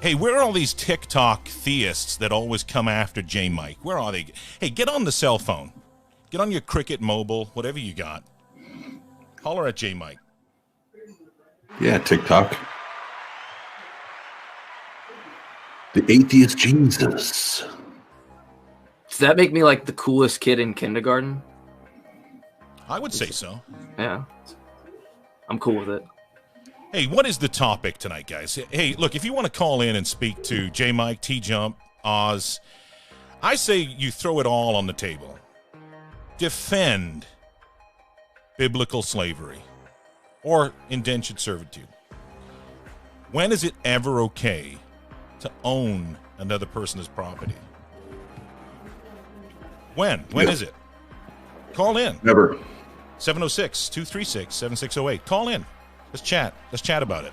Hey, where are all these TikTok theists that always come after J Mike? Where are they? Hey, get on the cell phone. Get on your Cricket Mobile, whatever you got. Holler at J Mike. Yeah, TikTok. The atheist Jesus. Does that make me like the coolest kid in kindergarten? I would say so. Yeah. I'm cool with it. Hey, what is the topic tonight, guys? Hey, look, if you want to call in and speak to J Mike, TJump, Oz, I say you throw it all on the table. Defend biblical slavery or indentured servitude. When is it ever okay to own another person's property? When is it? Call in. Never. 706-236-7608. Call in. Let's chat. Let's chat about it.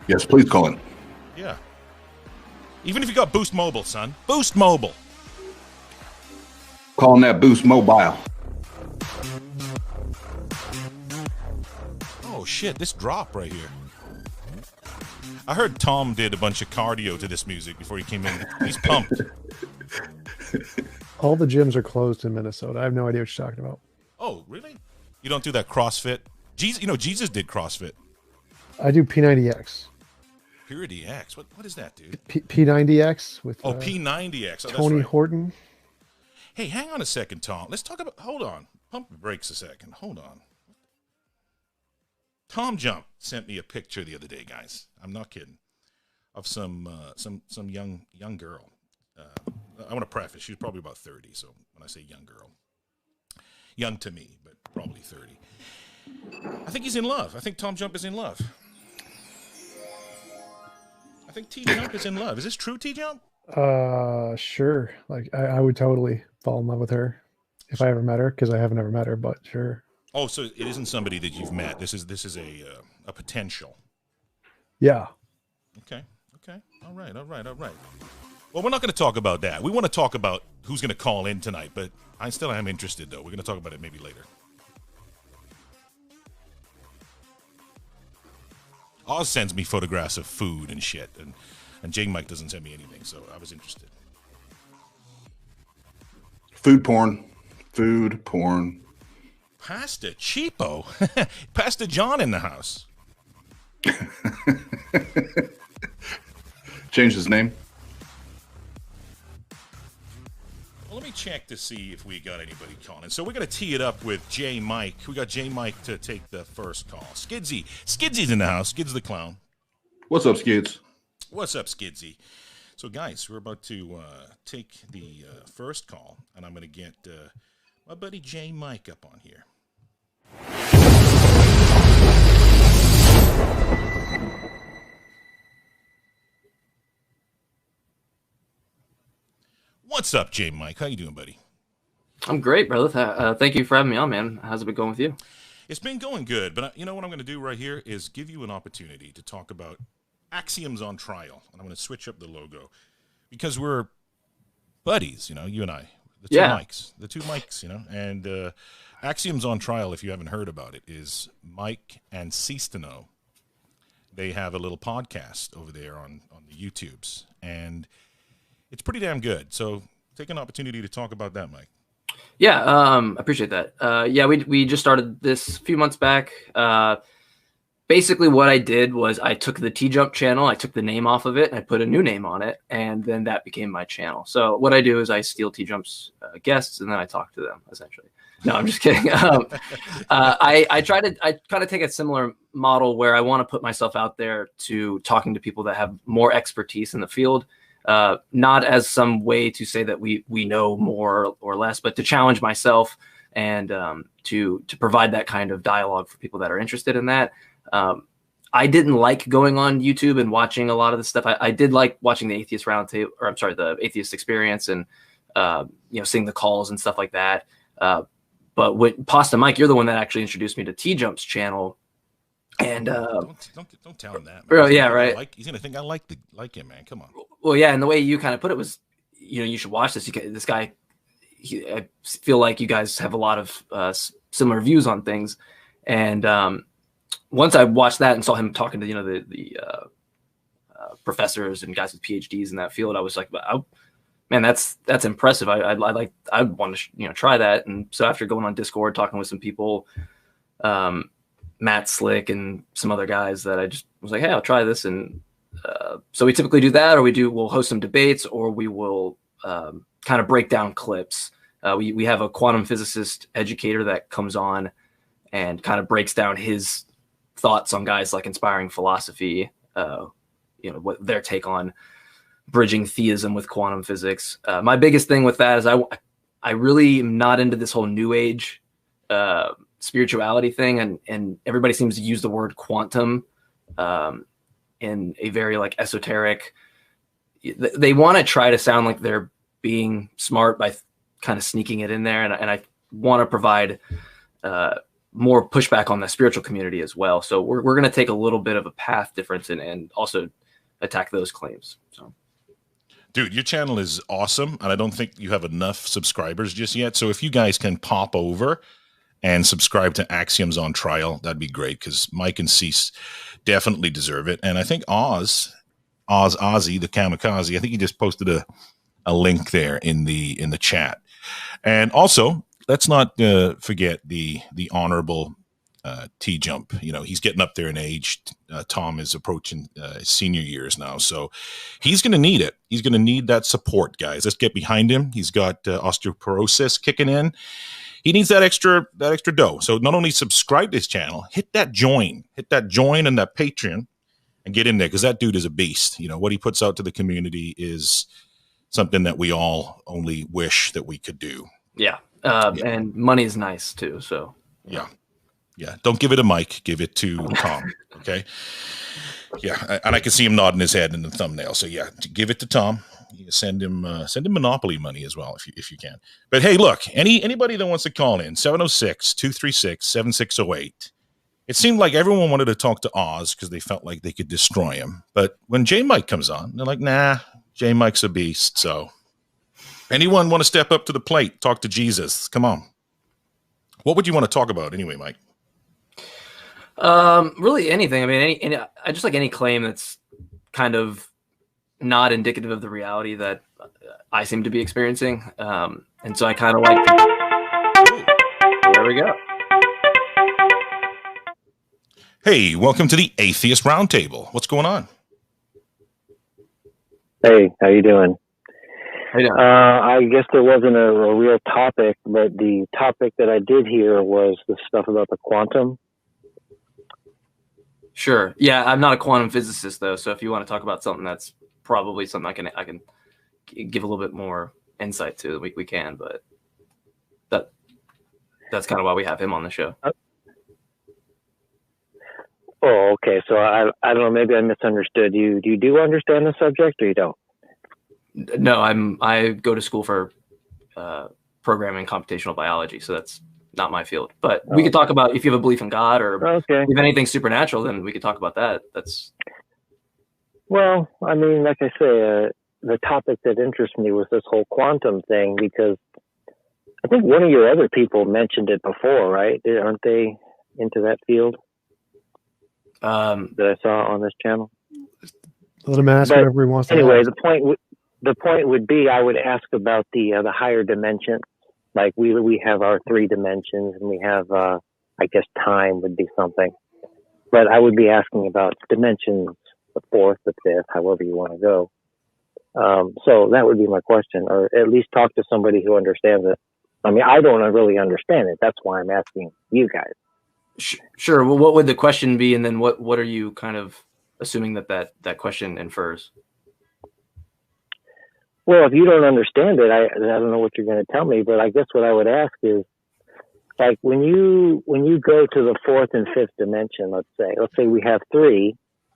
Yes, please call in. Yeah. Even if you got Boost Mobile, son. Boost Mobile. Calling that Boost Mobile. Oh, shit. This drop right here. I heard Tom did a bunch of cardio to this music before he came in. He's pumped. All the gyms are closed in Minnesota. I have no idea what you're talking about. Oh, really? You don't do that CrossFit? Jesus, Jesus did CrossFit. I do P90X. Purity X. What is that, dude? P90X with P90X. Tony right. Horton. Hey, hang on a second, Tom. Let's talk about. Hold on. Pump the brakes a second. Hold on. TJump sent me a picture the other day, guys. I'm not kidding. Of some young girl. I want to preface. She's probably about 30. So when I say young girl, young to me, but probably 30. I think he's in love. I think TJump is in love. I think TJump is in love. Is this true, TJump? Sure. Like I would totally fall in love with her if I ever met her, because I haven't ever met her, but sure. Oh, so it isn't somebody that you've met. This is a potential. Yeah. Okay. All right. Well, we're not going to talk about that. We want to talk about who's going to call in tonight, but I still am interested, though. We're going to talk about it maybe later. Oz sends me photographs of food and shit, and J Mike doesn't send me anything, so I was interested. Food porn. Pastor Cheapo. Pastor John in the house. Changed his name. Well, let me check to see if we got anybody calling. So we're going to tee it up with J Mike. We got J Mike to take the first call. Skidsy's in the house. Skids the clown. What's up, Skids? What's up, Skidsy? So, guys, we're about to take the first call, and I'm going to get my buddy J Mike up on here. What's up, J Mike? How you doing, buddy? I'm great, brother. Thank you for having me on, man. How's it been going with you? It's been going good, but you know what I'm going to do right here is give you an opportunity to talk about Axioms on Trial. And I'm going to switch up the logo because we're buddies, you and I. The two mics, and Axioms on Trial, if you haven't heard about it, is Mike and Sistano. They have a little podcast over there on the YouTubes, and it's pretty damn good. So take an opportunity to talk about that, Mike. Yeah, I appreciate that. Yeah, we just started this a few months back. Basically what I did was I took the TJump channel, I took the name off of it, and I put a new name on it, and then that became my channel. So what I do is I steal TJump's guests, and then I talk to them, essentially. No, I'm just kidding. I kind of take a similar model where I want to put myself out there to talking to people that have more expertise in the field, not as some way to say that we know more or less, but to challenge myself and to provide that kind of dialogue for people that are interested in that. I didn't like going on YouTube and watching a lot of this stuff. I did like watching the Atheist Roundtable, or I'm sorry, the Atheist Experience, and seeing the calls and stuff like that. But with Pasta Mike, you're the one that actually introduced me to TJump's channel. And don't tell him that, man. Bro, yeah, right. He's gonna think I like him, man. Come on. Well, yeah, and the way you kind of put it was, you should watch this. This guy, I feel like you guys have a lot of similar views on things, and once I watched that and saw him talking to professors and guys with PhDs in that field. I was like, oh, man, that's impressive. I want to try that. And so after going on Discord, talking with some people, Matt Slick and some other guys, that I just was like, hey, I'll try this. And so we typically do that, or we'll host some debates, or we will kind of break down clips. We have a quantum physicist educator that comes on and kind of breaks down his thoughts on guys like inspiring philosophy, what their take on bridging theism with quantum physics. My biggest thing with that is I really am not into this whole new age spirituality thing, and everybody seems to use the word quantum in a very like esoteric. They want to try to sound like they're being smart by kind of sneaking it in there, and I want to provide more pushback on the spiritual community as well. So we're going to take a little bit of a path difference and also attack those claims. So. Dude, your channel is awesome, and I don't think you have enough subscribers just yet. So if you guys can pop over and subscribe to Axioms on Trial, that'd be great, because Mike and Cease definitely deserve it. And I think Ozzy, the kamikaze, I think he just posted a link there in the chat. And also, let's not forget the honorable TJump. He's getting up there in age. Tom is approaching his senior years now, so he's going to need it. He's going to need that support, guys. Let's get behind him. He's got osteoporosis kicking in. He needs that extra dough. So not only subscribe to his channel, hit that join and that Patreon, and get in there, because that dude is a beast. What he puts out to the community is something that we all only wish that we could do. Yeah. And money is nice too. So yeah. Don't give it to Mike. Give it to Tom. Okay. Yeah. And I can see him nodding his head in the thumbnail. So yeah, give it to Tom. Send him Monopoly money as well, if you can. But hey, look, anybody that wants to call in, 706-236-7608. It seemed like everyone wanted to talk to Oz because they felt like they could destroy him. But when J Mike comes on, they're like, nah, J Mike's a beast. So anyone want to step up to the plate, talk to Jesus? Come on. What would you want to talk about anyway, Mike? Really anything. I mean, I just like any claim that's kind of not indicative of the reality that I seem to be experiencing. And so I kind of like, there we go. Hey, welcome to the Atheist Roundtable. What's going on? Hey, how you doing? How you doing? I guess there wasn't a real topic, but the topic that I did hear was the stuff about the quantum. Sure. Yeah, I'm not a quantum physicist though, so if you want to talk about something that's probably something I can give a little bit more insight to, we can, but that's kind of why we have him on the show. Oh, okay. So I don't know, maybe I misunderstood you. Do you understand the subject, or you don't? No, I go to school for programming computational biology, so that's not my field. But we could talk about if you have a belief in God or if you have anything supernatural, then we could talk about that. Well, I mean, like I say, the topic that interests me was this whole quantum thing, because I think one of your other people mentioned it before, right? Aren't they into that field? That I saw on this channel. Let him ask whatever he wants to anyway, ask. the point would be, I would ask about the higher dimensions. Like we have our 3 dimensions, and we have I guess time would be something. But I would be asking about dimensions, the 4th, the 5th, however you want to go. So that would be my question, or at least talk to somebody who understands it. I mean, I don't really understand it. That's why I'm asking you guys. Sure. Well, what would the question be, and then what are you kind of assuming that question infers? Well, if you don't understand it, I don't know what you're going to tell me, but I guess what I would ask is, like, when you go to the 4th and 5th dimension, let's say we have 3,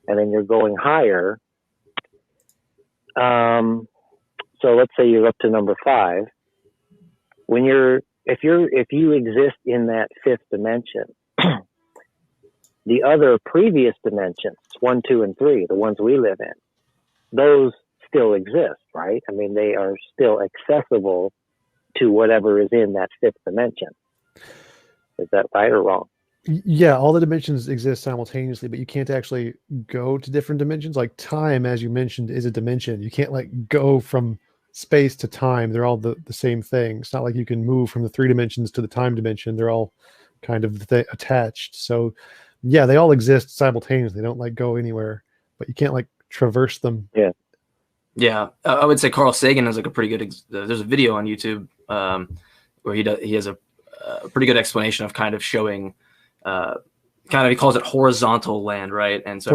and then you're going higher. So let's say you're up to number 5. If you exist in that 5th dimension, the other previous dimensions, 1, 2, and 3, the ones we live in, those still exist, right? I mean, they are still accessible to whatever is in that 5th dimension. Is that right or wrong? Yeah, all the dimensions exist simultaneously, but you can't actually go to different dimensions. Like time, as you mentioned, is a dimension. You can't like go from space to time. They're all the same thing. It's not like you can move from the 3 dimensions to the time dimension. They're all kind of attached. So yeah, they all exist simultaneously. They don't like go anywhere, but you can't like traverse them. Yeah. Yeah, I would say Carl Sagan has like a pretty good. There's a video on YouTube where he has a pretty good explanation of kind of showing, he calls it horizontal land, right? And so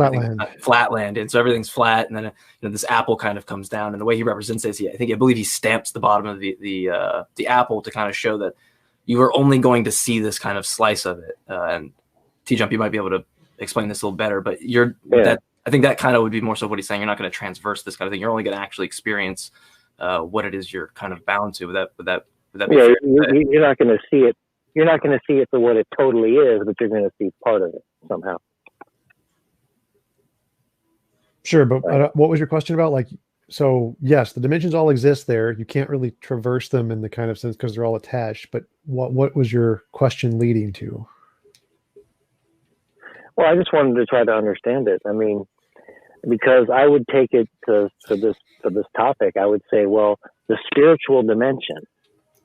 flat land, and so everything's flat, and then this apple kind of comes down, and the way he represents this, I believe he stamps the bottom of the apple to kind of show that you are only going to see this kind of slice of it. And TJump, you might be able to explain this a little better, but I think that kind of would be more so what he's saying. You're not going to transverse this kind of thing. You're only going to actually experience what it is you're kind of bound to. Would that be fair? You're not going to see it. You're not going to see it for what it totally is, but you're going to see part of it somehow. Sure, but what was your question about? Like, so yes, the dimensions all exist there. You can't really traverse them in the kind of sense because they're all attached. But what was your question leading to? Well, I just wanted to try to understand it. I mean, because I would take it to this topic, I would say, well, the spiritual dimension,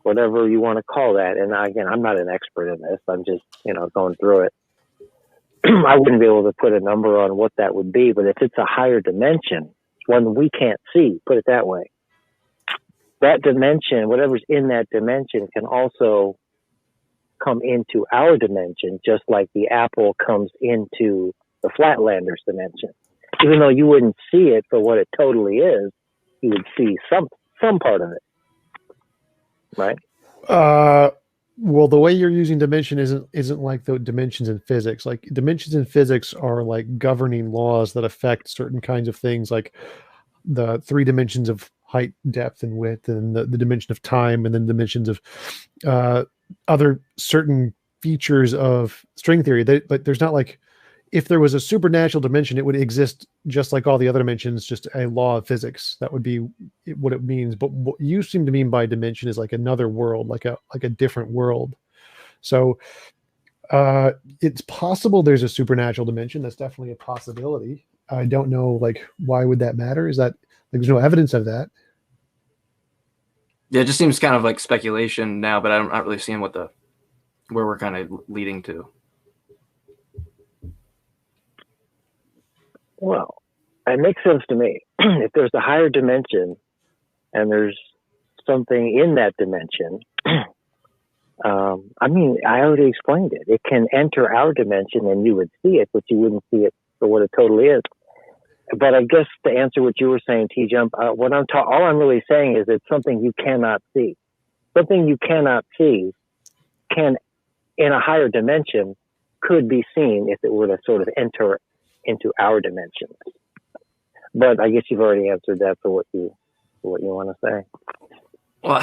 whatever you want to call that. And again, I'm not an expert in this. I'm just, going through it. I wouldn't be able to put a number on what that would be, but if it's a higher dimension, one we can't see, put it that way, that dimension, whatever's in that dimension, can also come into our dimension, just like the apple comes into the Flatlanders dimension. Even though you wouldn't see it for what it totally is, you would see some part of it, right? Well, the way you're using dimension isn't like the dimensions in physics. Like dimensions in physics are like governing laws that affect certain kinds of things, like the 3 dimensions of height, depth, and width, and the dimension of time, and then dimensions of other certain features of string theory. But there's not like, if there was a supernatural dimension, it would exist just like all the other dimensions, just a law of physics. That would be what it means. But what you seem to mean by dimension is like another world, like a different world. So it's possible there's a supernatural dimension. That's definitely a possibility. I don't know, like, why would that matter? Is that like there's no evidence of that? Yeah, it just seems kind of like speculation now, but I'm not really seeing where we're kind of leading to. Well, it makes sense to me. If there's a higher dimension and there's something in that dimension, I mean, I already explained it. It can enter our dimension and you would see it, but you wouldn't see it for what it totally is. But I guess to answer what you were saying, TJump, all I'm really saying is it's something you cannot see. Something you cannot see can, in a higher dimension, could be seen if it were to sort of enter into our dimensions. But I guess you've already answered that for what you want to say. Well,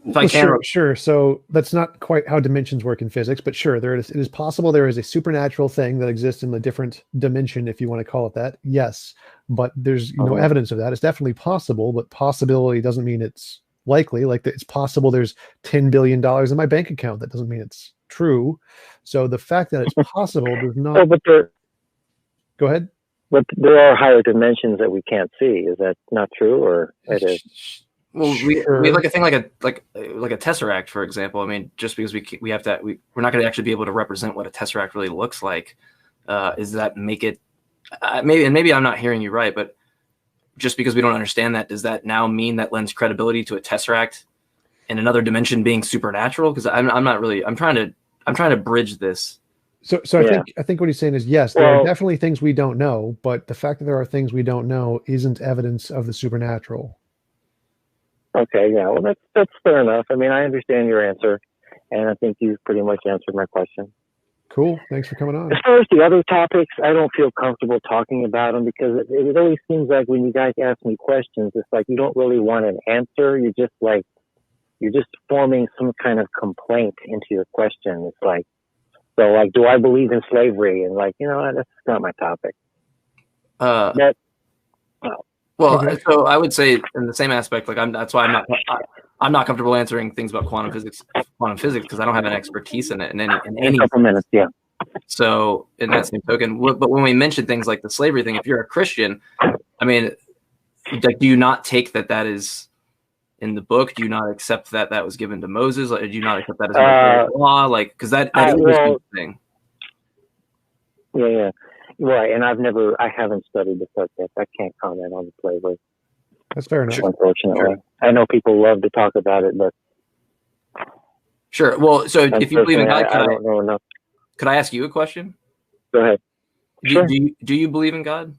if I can, sure. So that's not quite how dimensions work in physics, but sure, it is possible there is a supernatural thing that exists in a different dimension, if you want to call it that. Yes, but there's no evidence of that. It's definitely possible, but possibility doesn't mean it's likely. Like it's possible there's $10 billion in my bank account. That doesn't mean it's true. So the fact that it's possible does not. Go ahead. But there are higher dimensions that we can't see. Is that not true, or it is? Well, we have like a thing like a tesseract, for example. I mean, just because we have that, we're not going to actually be able to represent what a tesseract really looks like. Does that make it? Maybe I'm not hearing you right, but just because we don't understand that, does that now mean that lends credibility to a tesseract in another dimension being supernatural? Because I'm not really. I'm trying to bridge this. So yeah. I think what he's saying is, yes, there are definitely things we don't know, but the fact that there are things we don't know isn't evidence of the supernatural. Okay, yeah, well, that's fair enough. I mean, I understand your answer, and I think you've pretty much answered my question. Cool. Thanks for coming on. As far as the other topics, I don't feel comfortable talking about them because it always seems like when you guys ask me questions, it's like you don't really want an answer. You're just forming some kind of complaint into your question. It's like, so like, do I believe in slavery? And like, that's not my topic. So I would say in the same aspect, like that's why I'm not comfortable answering things about quantum physics because I don't have an expertise in it. In any couple minutes, yeah. So in that same token, but when we mention things like the slavery thing, if you're a Christian, I mean, like, do you not take that is in the book? Do you not accept that was given to Moses? Like, do you not accept that as a law? Like, because that is a thing. Yeah. Right. And I haven't studied the subject. I can't comment on the slavery. That's fair enough. Unfortunately. Sure. I know people love to talk about it, but. Sure. Well, so if you believe in God, I don't know enough. Could I ask you a question? Go ahead. Sure. Do you believe in God?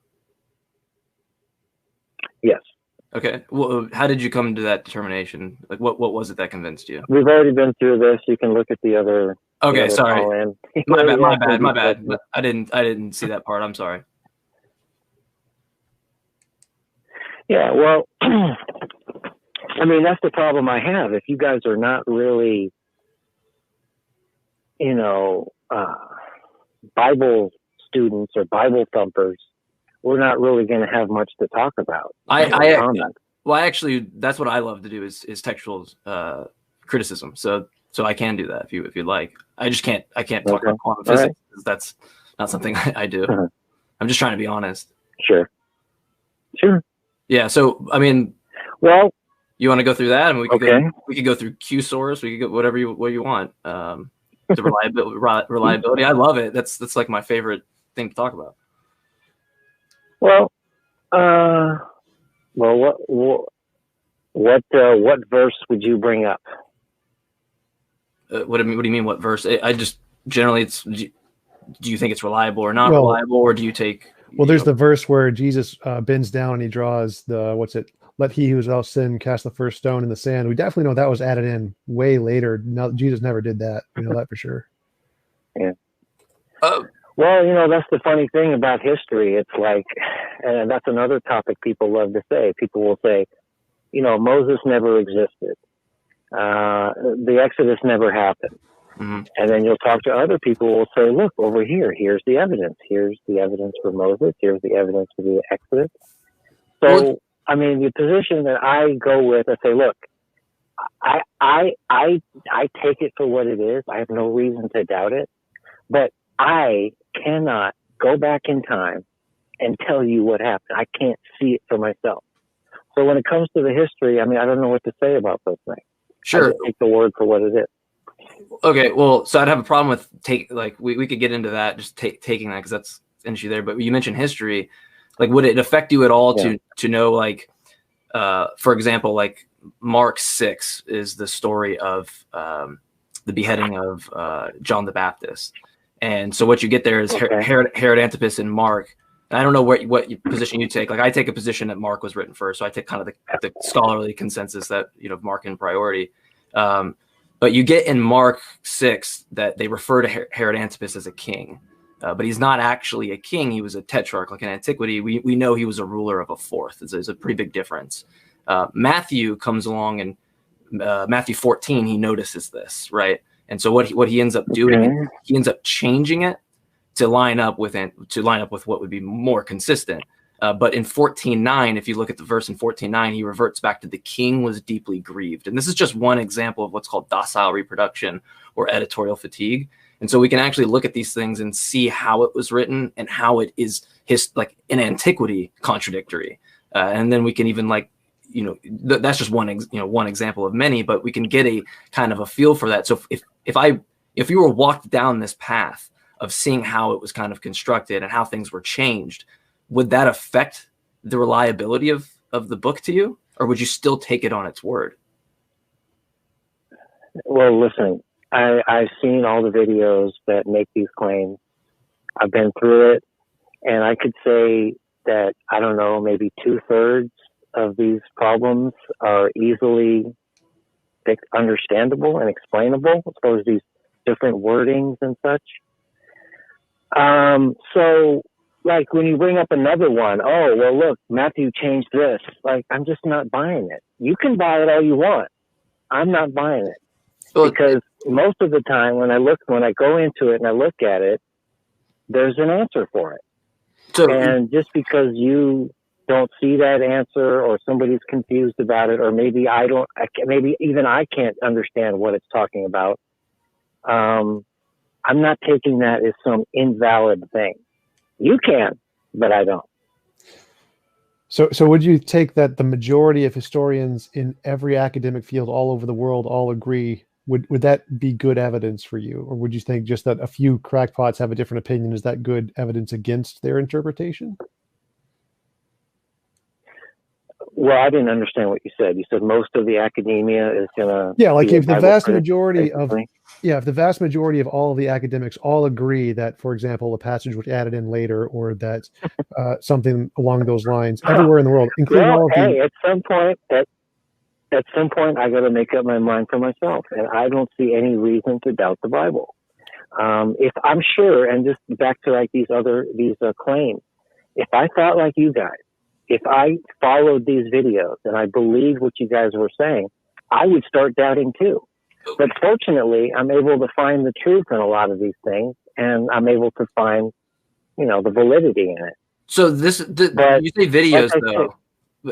Yes. Okay. Well, how did you come to that determination? Like, what was it that convinced you? We've already been through this. You can look at the other. Okay, sorry. My bad. I didn't see that part. I'm sorry. Yeah. Well, I mean, that's the problem I have. If you guys are not really, Bible students or Bible thumpers, we're not really going to have much to talk about. Actually, that's what I love to do is textual criticism. So I can do that if you'd like. I can't talk about quantum physics. Right. That's not something I do. Uh-huh. I'm just trying to be honest. Sure. Yeah. So I mean, well, you want to go through that, and we could go through Q source. We could go what you want. The reliability. I love it. That's like my favorite thing to talk about. Well, what verse would you bring up? What do you mean? What verse? I just generally, do you think it's reliable or not reliable, or do you take? Well, there's the verse where Jesus bends down and he draws let he who is without sin cast the first stone in the sand. We definitely know that was added in way later. No, Jesus never did that. We know that for sure. Yeah. Well, that's the funny thing about history. It's like, and that's another topic people love to say. People will say, Moses never existed. The Exodus never happened. Mm-hmm. And then you'll talk to other people who will say, look, over here, here's the evidence. Here's the evidence for Moses. Here's the evidence for the Exodus. So, I mean, the position that I go with, I say, look, I take it for what it is. I have no reason to doubt it. But I cannot go back in time and tell you what happened. I can't see it for myself. So when it comes to the history, I mean, I don't know what to say about those things. Sure. I just take the word for what it is. Okay, well, so I'd have a problem with we could get into that, just taking that because that's an issue there. But you mentioned history, like, would it affect you at all to know, like, for example, like Mark 6 is the story of the beheading of John the Baptist, and so what you get there is Herod Antipas and Mark. And I don't know what position you take. Like, I take a position that Mark was written first, so I take kind of the scholarly consensus that Mark in priority. But you get in Mark 6 that they refer to Herod Antipas as a king, but he's not actually a king. He was a tetrarch. Like in antiquity, we know he was a ruler of a fourth. It's a pretty big difference. Matthew comes along, and Matthew 14, he notices this, right? And so what he ends up doing, he ends up changing it to line up with what would be more consistent. But in 14:9, if you look at the verse in 14:9, he reverts back to the king was deeply grieved. And this is just one example of what's called docile reproduction or editorial fatigue. And so we can actually look at these things and see how it was written and how it is in antiquity contradictory. And then we can even that's just one example of many, but we can get a kind of a feel for that. So if you were walked down this path of seeing how it was kind of constructed and how things were changed, would that affect the reliability of the book to you, or would you still take it on its word? Well, listen, I've seen all the videos that make these claims. I've been through it, and I could say that, I don't know, maybe 2/3 of these problems are easily understandable and explainable as far as these different wordings and such. So, like, when you bring up another one, oh, well, look, Matthew changed this. Like, I'm just not buying it. You can buy it all you want. I'm not buying it. Because most of the time when I go into it and I look at it, there's an answer for it. And just because you don't see that answer, or somebody's confused about it, or maybe maybe even I can't understand what it's talking about, I'm not taking that as some invalid thing. You can, but I don't. So would you take that the majority of historians in every academic field all over the world all agree? Would that be good evidence for you? Or would you think just that a few crackpots have a different opinion? Is that good evidence against their interpretation? Well, I didn't understand what you said. You said most of the academia is going to... Yeah, like if the Bible vast critic, majority of basically. if the vast majority of all of the academics all agree that, for example, a passage was added in later, or that something along those lines, everywhere in the world, including Well, all of the... hey, at some point, I got to make up my mind for myself, and I don't see any reason to doubt the Bible. If I'm sure, and just back to like these claims, if I thought like you guys, if I followed these videos and I believed what you guys were saying, I would start doubting too. But fortunately, I'm able to find the truth in a lot of these things, and I'm able to find, the validity in it. So you say videos like though.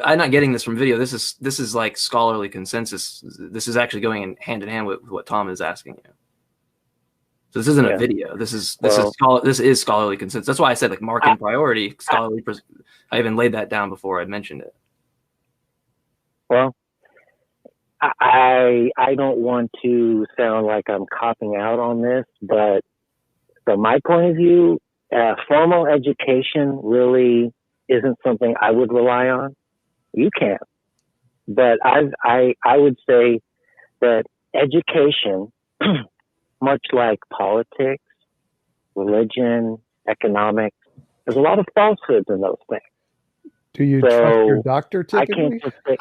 I'm not getting this from video. This is like scholarly consensus. This is actually going hand in hand with what Tom is asking you. So this isn't a video. This is scholarly consensus. That's why I said like marking priority, scholarly. I even laid that down before I mentioned it. Well, I don't want to sound like I'm copping out on this, but from my point of view, formal education really isn't something I would rely on. You can, but I would say that education, much like politics, religion, economics, there's a lot of falsehoods in those things. Do you trust your doctor typically? I can't just say,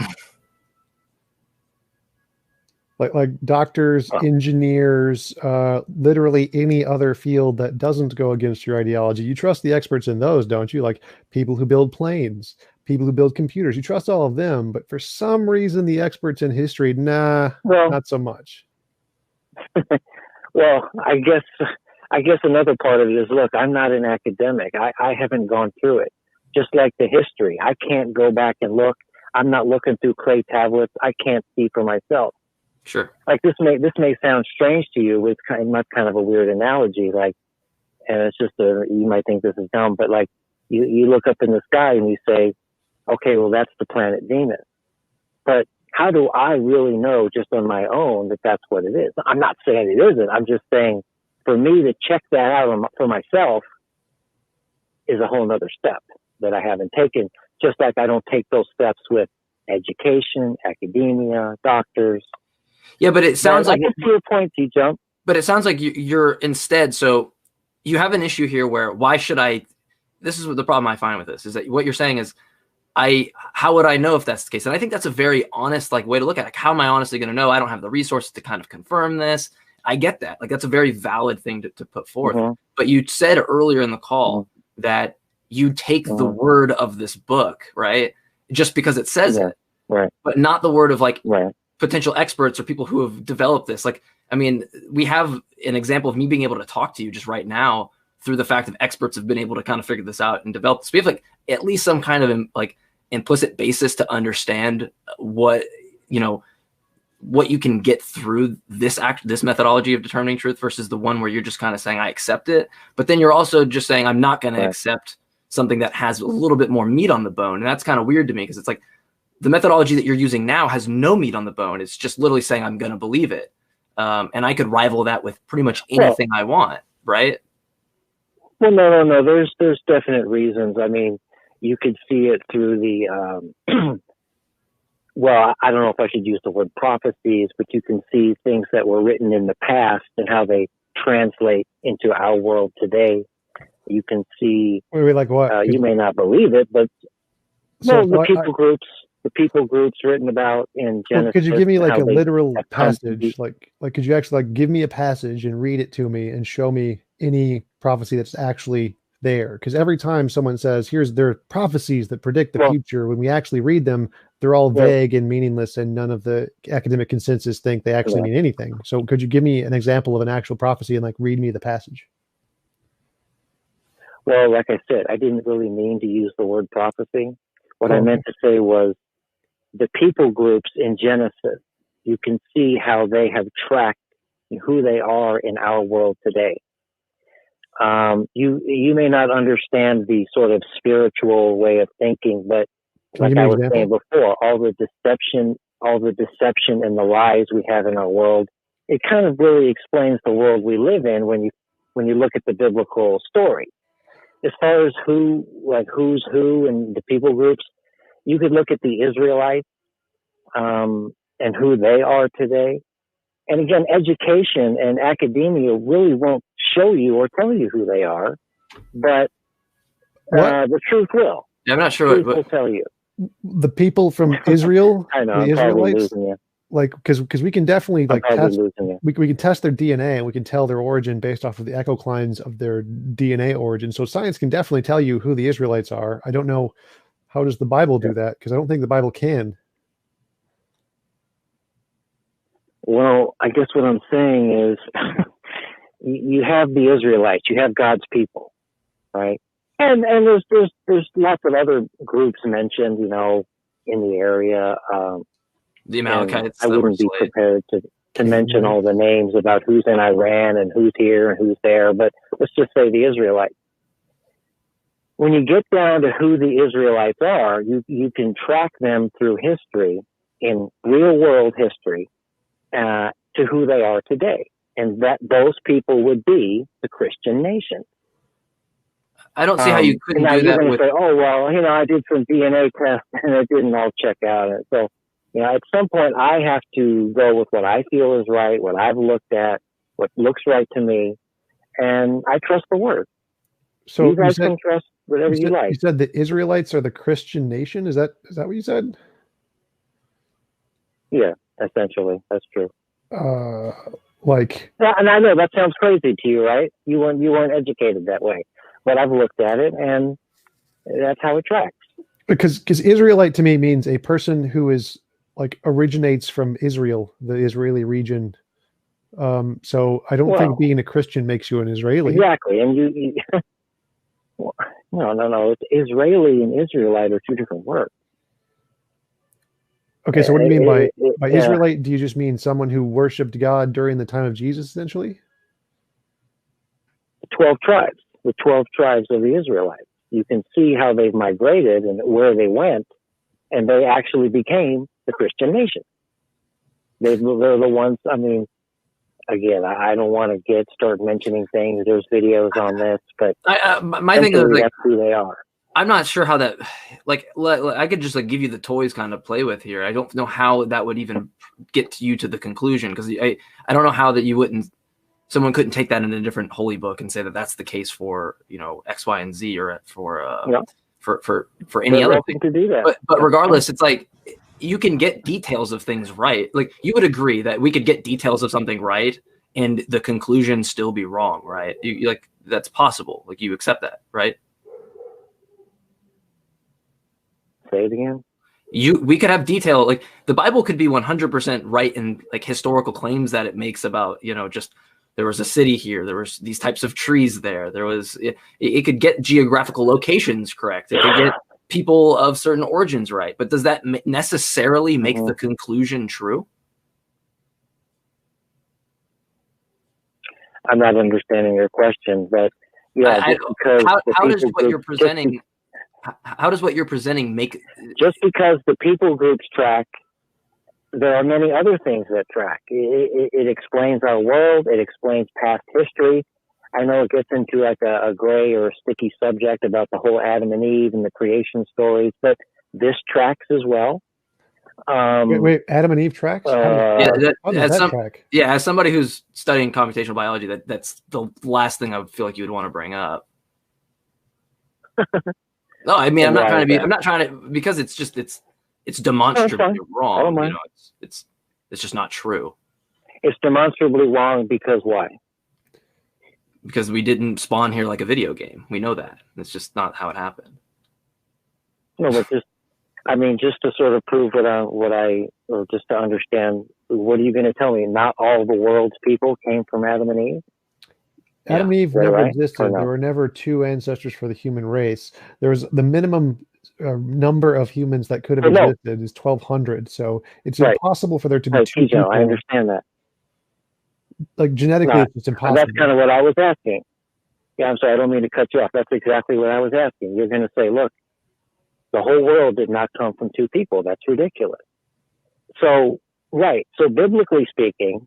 like doctors, engineers, literally any other field that doesn't go against your ideology. You trust the experts in those, don't you? Like people who build planes, people who build computers. You trust all of them, but for some reason, the experts in history, not so much. Well, I guess another part of it is, look, I'm not an academic. I haven't gone through it. Just like the history, I can't go back and look. I'm not looking through clay tablets. I can't see for myself. Sure. Like this may sound strange to you. It's kind of a weird analogy. Like, and it's just you might think this is dumb, but like you look up in the sky and you say, okay, well that's the planet Venus. But how do I really know just on my own that that's what it is? I'm not saying it isn't. I'm just saying for me to check that out for myself is a whole other step that I haven't taken. Just like I don't take those steps with education, academia, doctors. Yeah, but it sounds like I get to your point, TJump. But it sounds like you're instead. So you have an issue here where why should I? This is what the problem I find with this is that what you're saying is, how would I know if that's the case? And I think that's a very honest way to look at it. Like, how am I honestly going to know? I don't have the resources to kind of confirm this. I get that. Like that's a very valid thing to put forth. Mm-hmm. But you said earlier in the call that you take the word of this book, right? Just because it says it, right? But not the word of potential experts or people who have developed this. Like, I mean, we have an example of me being able to talk to you just right now through the fact that experts have been able to kind of figure this out and develop this. We have at least some kind of implicit basis to understand what you can get through this methodology of determining truth versus the one where you're just kind of saying, I accept it. But then you're also just saying, I'm not going to accept something that has a little bit more meat on the bone. And that's kind of weird to me because it's like, the methodology that you're using now has no meat on the bone. It's just literally saying, I'm going to believe it. And I could rival that with pretty much anything I want, right? Well, no. There's definite reasons. I mean, you could see it through the, well, I don't know if I should use the word prophecies, but you can see things that were written in the past and how they translate into our world today. You can see, wait, like what? You may not believe it, but the people groups written about in Genesis. Could you give me a literal passage? Like could you actually give me a passage and read it to me and show me any prophecy that's actually there? Because every time someone says, there are prophecies that predict the future, when we actually read them, they're all vague and meaningless, and none of the academic consensus think they actually mean anything. So could you give me an example of an actual prophecy and read me the passage? Well, like I said, I didn't really mean to use the word prophecy. What I meant to say was the people groups in Genesis, you can see how they have tracked who they are in our world today. You may not understand the sort of spiritual way of thinking, but Can you like give me I an was saying example? before, all the deception and the lies we have in our world, it kind of really explains the world we live in when you look at the biblical story. As far as who's who and the people groups, you could look at the Israelites and who they are today. And again, education and academia really won't show you or tell you who they are, but the truth will. Yeah, I'm not sure Truth will tell you. The people from Israel, I know, the I'm probably Israelites, losing you. like because we can definitely I'm like probably test losing you. we can test their DNA and we can tell their origin based off of the echoclines of their DNA origin. So science can definitely tell you who the Israelites are. I don't know how does the Bible do that, because I don't think the Bible can. Well, I guess what I'm saying is you have the Israelites, you have God's people, right? And there's lots of other groups mentioned, in the area. The Amalekites. I wouldn't be prepared to mention all the names about who's in Iran and who's here and who's there, but let's just say the Israelites. When you get down to who the Israelites are, you can track them through history, in real world history, to who they are today. And that those people would be the Christian nation. I don't see how you couldn't do that with... Say, oh, well, I did some DNA tests and it didn't all check out. So, at some point I have to go with what I feel is right, what I've looked at, what looks right to me, and I trust the word. So you guys can trust whatever you like. You said the Israelites are the Christian nation? Is that what you said? Yeah, essentially. That's true. And I know that sounds crazy to you, right? You weren't educated that way. But I've looked at it, and that's how it tracks. Because Israelite to me means a person who is originates from Israel, the Israeli region. So I don't think being a Christian makes you an Israeli. Exactly, and you no. It's Israeli and Israelite are two different words. Okay, so what do you mean by Israelite? Do you just mean someone who worshipped God during the time of Jesus, essentially? 12 tribes. The 12 tribes of the Israelites. You can see how they've migrated and where they went, and they actually became the Christian nation. They're the ones, again, I don't want to start mentioning things. There's videos on this, but my thing is that's who they are. I'm not sure how that, I could just give you the toys kind of play with here. I don't know how that would even get you to the conclusion, because I don't know how that you wouldn't. Someone couldn't take that in a different holy book and say that that's the case for X, Y, and Z, or for any other thing. To do that. But regardless, it's you can get details of things right. You would agree that we could get details of something right and the conclusion still be wrong, right? You that's possible. You accept that, right? Say it again. We could have detail. The Bible could be 100% right in historical claims that it makes about just. There was a city here. There was these types of trees there. There was it could get geographical locations correct. It could get people of certain origins right. But does that necessarily make the conclusion true? I'm not understanding your question, but yeah, how does what you're presenting? How does what you're presenting make? Just because the people groups track. There are many other things that track. It explains our world. It explains past history. I know it gets into a gray or a sticky subject about the whole Adam and Eve and the creation stories, but this tracks as well. Wait, Adam and Eve tracks? How does that track? Yeah, as somebody who's studying computational biology, that's the last thing I would feel like you would want to bring up. No, I'm not trying to be. I'm not trying to, because it's demonstrably wrong. It's just not true. It's demonstrably wrong because why? Because we didn't spawn here like a video game. We know that. It's just not how it happened. No, but just to sort of prove or just to understand, what are you going to tell me? Not all the world's people came from Adam and Eve? Adam and Eve never existed. There were never two ancestors for the human race. There was the minimum number of humans that could have existed is 1,200. So it's impossible for there to be two people. I understand that. Genetically, it's just impossible. That's kind of what I was asking. Yeah, I'm sorry, I don't mean to cut you off. That's exactly what I was asking. You're going to say, look, the whole world did not come from two people. That's ridiculous. So, right. So biblically speaking,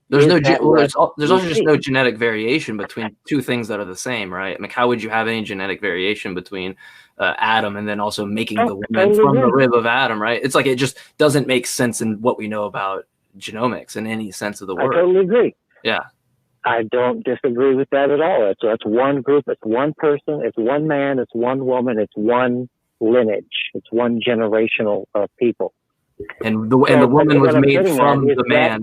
there's is no that there's what there's we also just see? no genetic variation between two things that are the same, right? Like, how would you have any genetic variation between Adam and then also making the woman totally from the agree. rib of Adam, right? It's like it just doesn't make sense in what we know about genomics in any sense of the I word. totally agree. Yeah. I don't disagree with that at all. That's one group. It's one person. It's one man. It's one woman. It's one lineage. It's one generational of people. And the woman was what I'm made getting from at is the man.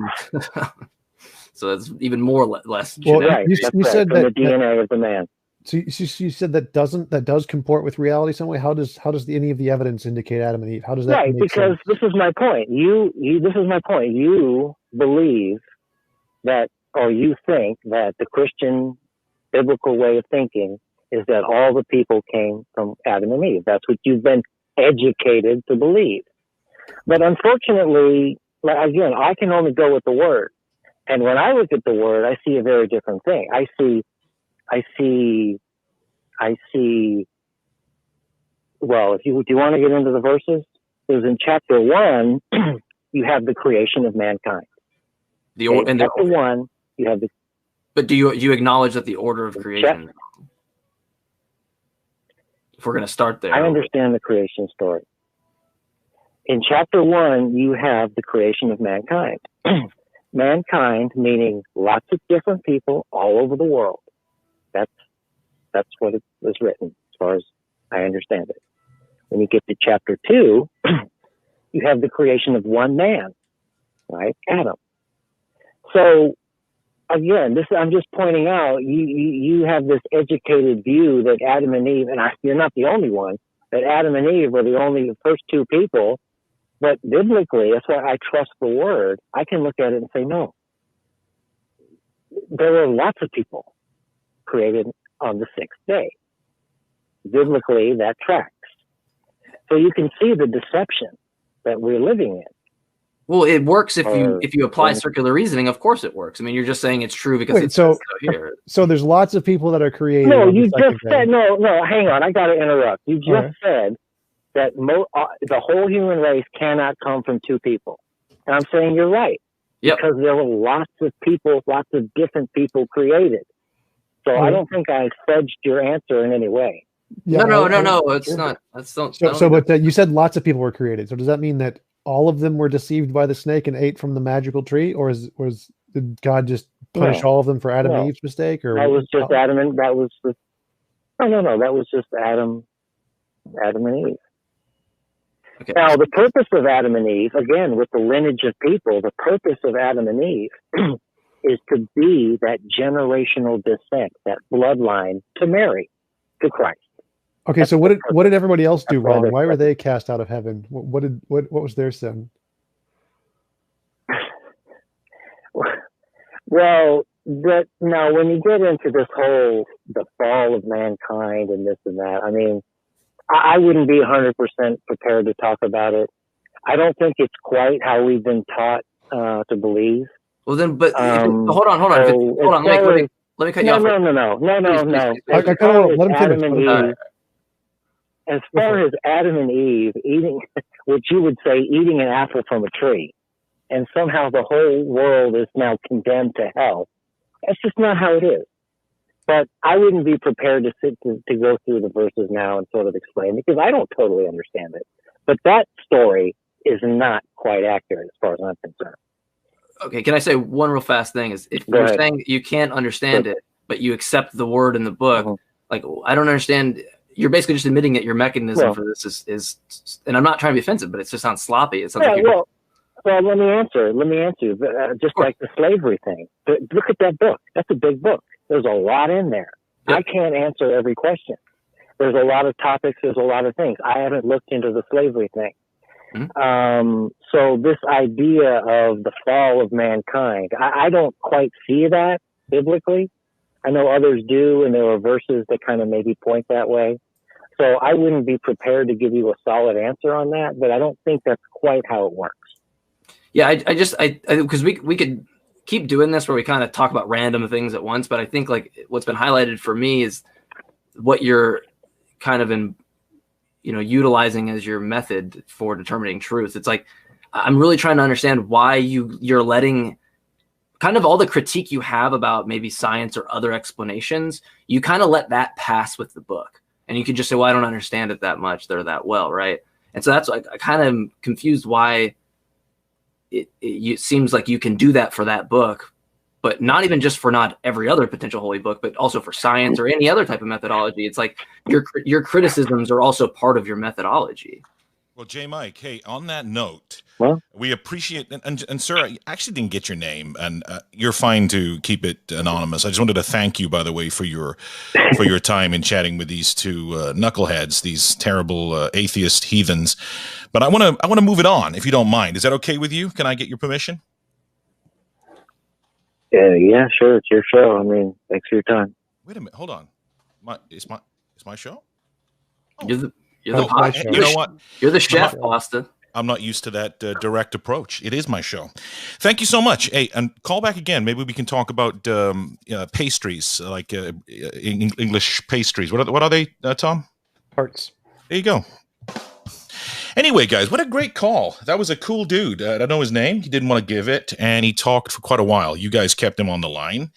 So it's even more less Well, genetic. Right. you That's right. said From the that DNA of the man. so you said that does comport with reality some way. How does any of the evidence indicate Adam and Eve? How does that Right. make Because sense? this is my point. This is my point. You believe that, or you think that the Christian biblical way of thinking is that all the people came from Adam and Eve. That's what you've been educated to believe. But unfortunately, again, I can only go with the word. And when I look at the word, I see a very different thing. I see, well, do you want to get into the verses? Because in chapter 1, you have the creation of mankind. Chapter 1, you have the. But do you acknowledge that the order of creation? If we're going to start there, I understand the creation story. In chapter 1, you have the creation of mankind. Mankind meaning lots of different people all over the world. That's what it was written, as far as I understand it. When you get to chapter 2, you have the creation of one man, right? Adam. So again, I'm just pointing out, you have this educated view that Adam and Eve, and you're not the only one, that Adam and Eve were the first two people. But biblically, that's why I trust the word. I can look at it and say, no, there were lots of people created on the sixth day. Biblically, that tracks. So you can see the deception that we're living in. Well, it works if you apply circular reasoning. Of course, it works. I mean, you're just saying it's true because it's so here. So there's lots of people that are created. No, you just said no. Hang on, I got to interrupt. You just said that the whole human race cannot come from two people, and I'm saying you're right. Yep. Because there were lots of people, lots of different people created. So I don't think I fudged your answer in any way. Yeah, no. It's not. That's not. But you said lots of people were created. So does that mean that all of them were deceived by the snake and ate from the magical tree, or did God just punish all of them for Adam and Eve's mistake? Or that was just Adam and that was just no. That was just Adam and Eve. Okay. Now the purpose of Adam and Eve, again with the lineage of people, the purpose of Adam and Eve is to be that generational descent, that bloodline to Mary, to Christ. Okay, so what did everybody else do wrong? Why were they cast out of heaven? What was their sin? Well, now when you get into this whole the fall of mankind and this and that, I mean, I wouldn't be 100% prepared to talk about it. I don't think it's quite how we've been taught to believe. Well, then, but hold on. Let me cut you off. No. As far as Adam and Eve eating, what you would say, eating an apple from a tree, and somehow the whole world is now condemned to hell. That's just not how it is. But I wouldn't be prepared to go through the verses now and sort of explain it, because I don't totally understand it. But that story is not quite accurate as far as I'm concerned. Okay, can I say one real fast thing? Is if you're saying you can't understand it, but you accept the word in the book, like I don't understand. You're basically just admitting that your mechanism for this is, and I'm not trying to be offensive, but it just sounds sloppy. It sounds like well, let me answer. Just like the slavery thing. Look at that book. That's a big book. There's a lot in there. Yep. I can't answer every question. There's a lot of topics. There's a lot of things. I haven't looked into the slavery thing. Mm-hmm. So this idea of the fall of mankind, I don't quite see that biblically. I know others do, and there are verses that kind of maybe point that way. So I wouldn't be prepared to give you a solid answer on that, but I don't think that's quite how it works. Yeah, I because we could keep doing this where we kind of talk about random things at once, but I think like what's been highlighted for me is what you're kind of utilizing as your method for determining truth. It's like, I'm really trying to understand why you're letting kind of all the critique you have about maybe science or other explanations, you kind of let that pass with the book. And you could just say, well, I don't understand it that much. They're that well, right? And so that's like, I kind of am confused why it seems like you can do that for that book, but not even just for not every other potential holy book, but also for science or any other type of methodology. It's like your criticisms are also part of your methodology. Well, J. Mike, hey, on that note, Well, we appreciate, and sir, I actually didn't get your name, and you're fine to keep it anonymous. I just wanted to thank you, by the way, for your time in chatting with these two knuckleheads, these terrible atheist heathens. But I want to move it on, if you don't mind. Is that okay with you? Can I get your permission? yeah, sure. It's your show. I mean, thanks for your time. Wait a minute, hold on. It's my show. Oh. You're the Oh, you know what? You're the chef, Austin. I'm not used to that direct approach. It is my show. Thank you so much. Hey, and call back again. Maybe we can talk about pastries, like English pastries. What are they, Tom? Tarts. There you go. Anyway, guys, what a great call. That was a cool dude. I don't know his name. He didn't want to give it, and he talked for quite a while. You guys kept him on the line.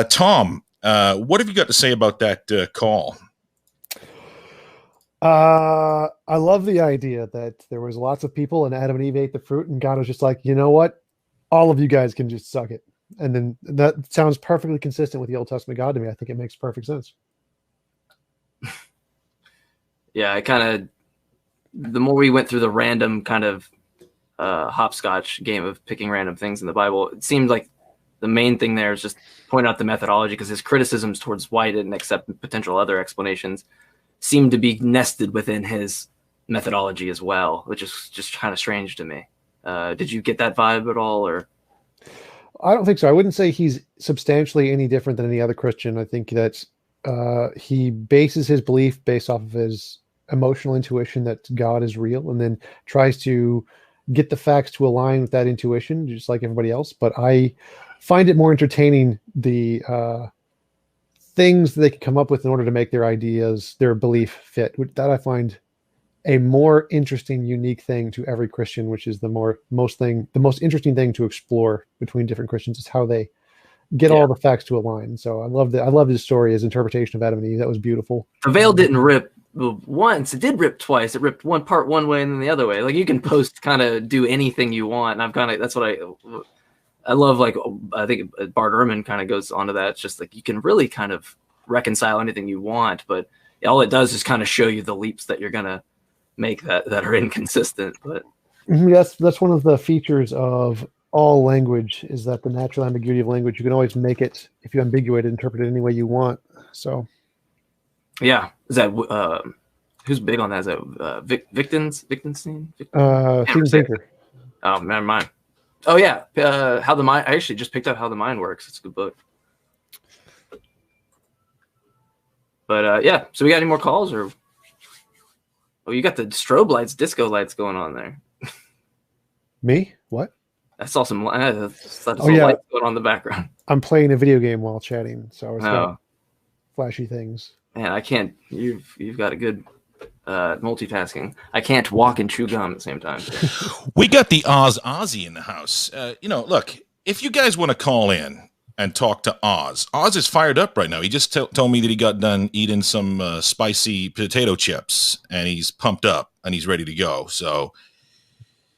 Tom, what have you got to say about that call? I love the idea that there was lots of people and Adam and Eve ate the fruit and God was just like, you know what? All of you guys can just suck it. And then that sounds perfectly consistent with the Old Testament God to me. I think it makes perfect sense. Yeah, the more we went through the random kind of hopscotch game of picking random things in the Bible, it seemed like the main thing there is just point out the methodology, because his criticisms towards why he didn't accept potential other explanations seem to be nested within his methodology as well, which is just kind of strange to me. Did you get that vibe at all, or? I don't think so. I wouldn't say he's substantially any different than any other Christian. I think that he bases his belief based off of his emotional intuition that God is real, and then tries to get the facts to align with that intuition, just like everybody else. But I find it more entertaining the things they can come up with in order to make their ideas, their belief fit. That I find a more interesting, unique thing to every Christian, which is the most interesting thing to explore between different Christians is how they get all the facts to align. So I love his story, his interpretation of Adam and Eve. That was beautiful. The veil didn't rip once; it did rip twice. It ripped one part one way and then the other way. Like you can kind of do anything you want, and that's what I love. Like I think Bart Ehrman kind of goes onto that. It's just like you can really kind of reconcile anything you want, but all it does is kind of show you the leaps that you're gonna make that are inconsistent. But that's one of the features of all language, is that the natural ambiguity of language, you can always make it, if you ambiguate it, interpret it any way you want. So yeah, is that who's big on that? Is that Wittgenstein? Steven Pinker. Oh, never mind. Oh yeah, How the Mind. I actually just picked up How the Mind Works. It's a good book. But yeah, so we got any more calls, or? Oh, you got the strobe lights, disco lights going on there. Me? What? I saw some lights going on in the background. I'm playing a video game while chatting, so it's got flashy things. Man, I can't. You've got a good multitasking. I can't walk and chew gum at the same time. We got the Ozzy in the house. Look, if you guys want to call in and talk to Oz is fired up right now. He just told me that he got done eating some spicy potato chips, and he's pumped up and he's ready to go. So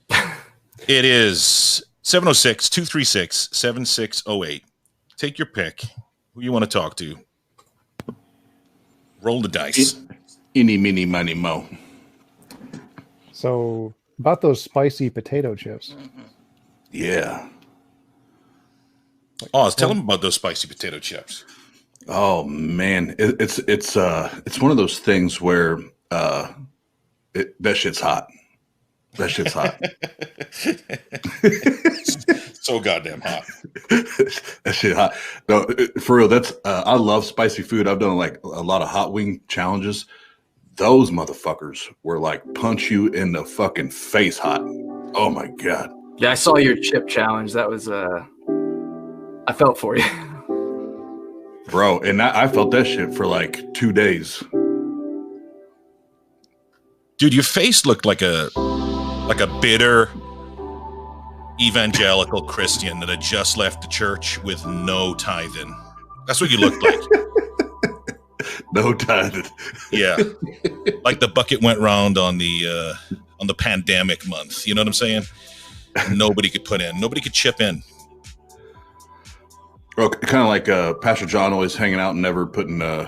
it is 706-236-7608. Take your pick. Who you want to talk to? Roll the dice. Eeny, meeny, miny, mo. So about those spicy potato chips. Yeah. Oz, tell him about those spicy potato chips. Oh man, it's one of those things where that shit's hot. That shit's hot. So goddamn hot. That shit hot. No, for real. That's I love spicy food. I've done like a lot of hot wing challenges. Those motherfuckers were like punch you in the fucking face hot. Oh my god. Yeah, I saw your chip challenge. That was I felt for you. Bro, and I felt that shit for like 2 days. Dude, your face looked like a bitter evangelical Christian that had just left the church with no tithing. That's what you looked like. No tithing. Yeah. Like the bucket went round on the pandemic month. You know what I'm saying? Nobody could put in. Nobody could chip in. Well, kind of like Pastor John always hanging out and never putting the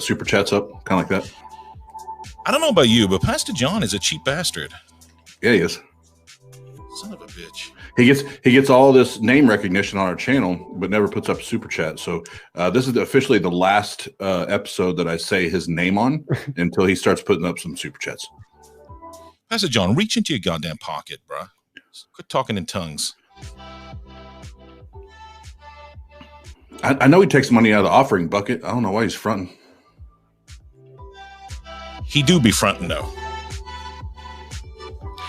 super chats up. Kind of like that. I don't know about you, but Pastor John is a cheap bastard. Yeah, he is. Son of a bitch. He gets all this name recognition on our channel, but never puts up super chat. So this is officially the last episode that I say his name on until he starts putting up some super chats. Pastor John, reach into your goddamn pocket, bro. Quit talking in tongues. I know he takes money out of the offering bucket. I don't know why he's fronting. He do be fronting, though.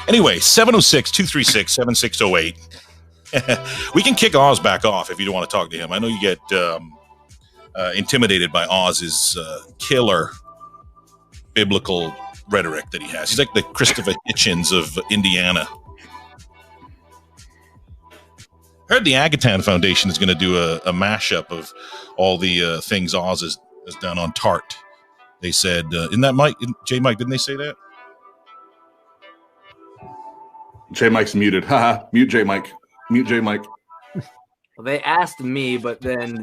Anyway, 706-236-7608. We can kick Oz back off if you don't want to talk to him. I know you get intimidated by Oz's killer biblical rhetoric that he has. He's like the Christopher Hitchens of Indiana. I heard the Agaton Foundation is going to do a mashup of all the things Oz has done on Tart. They said, isn't that Mike? J. Mike, didn't they say that? J. Mike's muted. Haha, mute J. Mike. Mute J. Mike. Well, they asked me, but then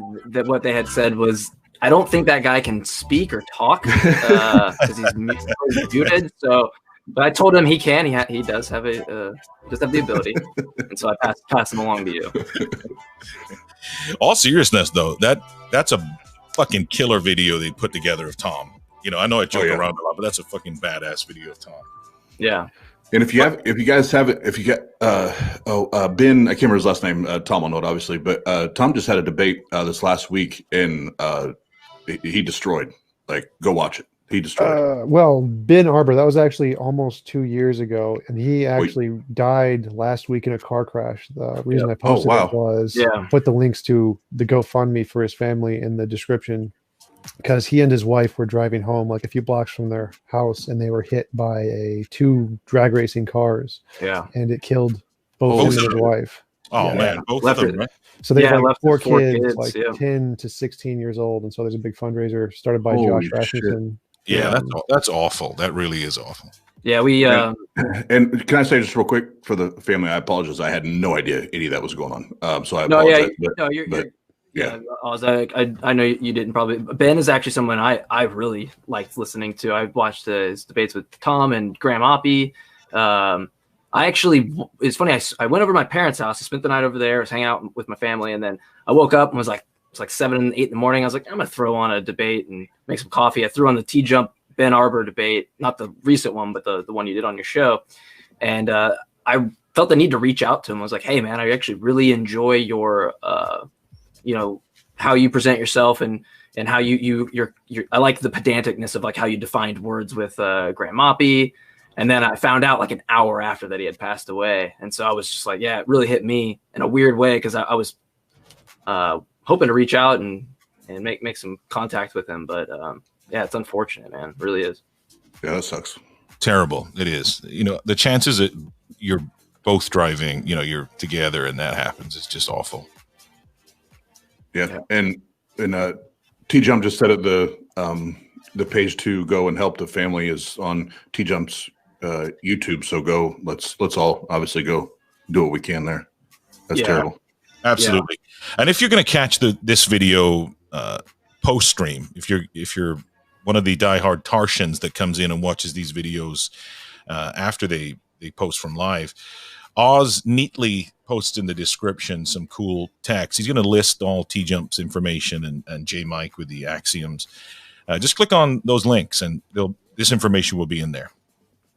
what they had said was, I don't think that guy can speak or talk because he's muted. So, but I told him he can. He does have the ability, and so I pass him along to you. All seriousness, though, that's a fucking killer video they put together of Tom. You know, I know I joke around a lot, but that's a fucking badass video of Tom. Yeah. And if you get Ben, I can't remember his last name. Tom will know it, obviously, but Tom just had a debate this last week, and he destroyed. Like, go watch it. He destroyed. Well, Ben Arbor, that was actually almost 2 years ago, and he actually died last week in a car crash. The reason I posted it was put the links to the GoFundMe for his family in the description, because he and his wife were driving home like a few blocks from their house, and they were hit by two drag racing cars. Yeah, and it killed both him and his wife. Oh man, both of them, right? So they have like four kids, like 10 to 16 years old, and so there's a big fundraiser started by Josh Rasmussen. Yeah, that's awful. That really is awful. Yeah, we and can I say just real quick for the family? I apologize. I had no idea any of that was going on. So I apologize. I know you didn't probably. Ben is actually someone I really liked listening to. I watched his debates with Tom and Graham Oppie. It's funny. I went over to my parents' house. I spent the night over there. I was hanging out with my family, and then I woke up and was like, it's like 7, 8 in the morning. I was like, I'm gonna throw on a debate and make some coffee. I threw on the TJump Ben Arbor debate, not the recent one, but the one you did on your show. And I felt the need to reach out to him. I was like, hey man, I actually really enjoy your, how you present yourself and how you're I like the pedanticness of like how you defined words with Graham Oppie. And then I found out like an hour after that he had passed away. And so I was just like, yeah, it really hit me in a weird way. Cause I was hoping to reach out and make some contact with him. But yeah, it's unfortunate, man. It really is. Yeah, that sucks. Terrible. It is. You know, the chances that you're both driving, you're together and that happens, it's just awful. Yeah. And TJump just said it, the page to go and help the family is on TJump's YouTube. So let's all obviously go do what we can there. That's terrible. Absolutely. Yeah. And if you're going to catch this video post stream, if you're one of the diehard Tartians that comes in and watches these videos after they post from live, Oz neatly posts in the description some cool text. He's going to list all TJump's information and J Mike with the axioms. Just click on those links and this information will be in there.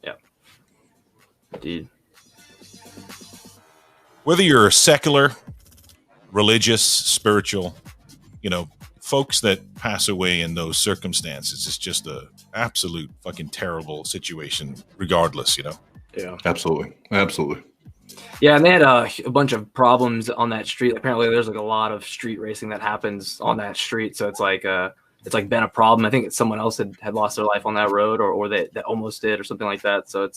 Yeah. Indeed. Whether you're secular, religious, spiritual, folks that pass away in those circumstances, it's just a absolute fucking terrible situation regardless, Yeah. Absolutely. Yeah, and they had a bunch of problems on that street. Apparently, there's like a lot of street racing that happens on that street, so it's like been a problem. I think it's someone else had lost their life on that road, or that almost did, or something like that. So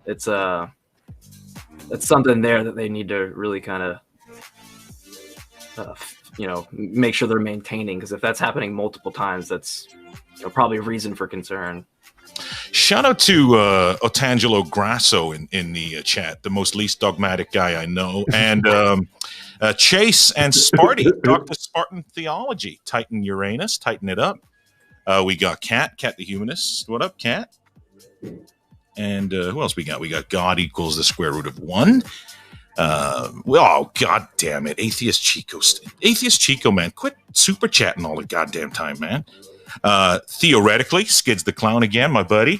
it's something there that they need to really kind of make sure they're maintaining, because if that's happening multiple times, that's probably a reason for concern. Shout out to Otangelo Grasso in the chat, the most least dogmatic guy I know, and Chase and Sparty, Dr. Spartan Theology, Titan Uranus, tighten it up. We got Cat the Humanist. What up, Cat? And who else we got? We got God equals the square root of 1. Oh, god damn it. Atheist Chico, man. Quit super chatting all the goddamn time, man. Theoretically, Skids the Clown again, my buddy.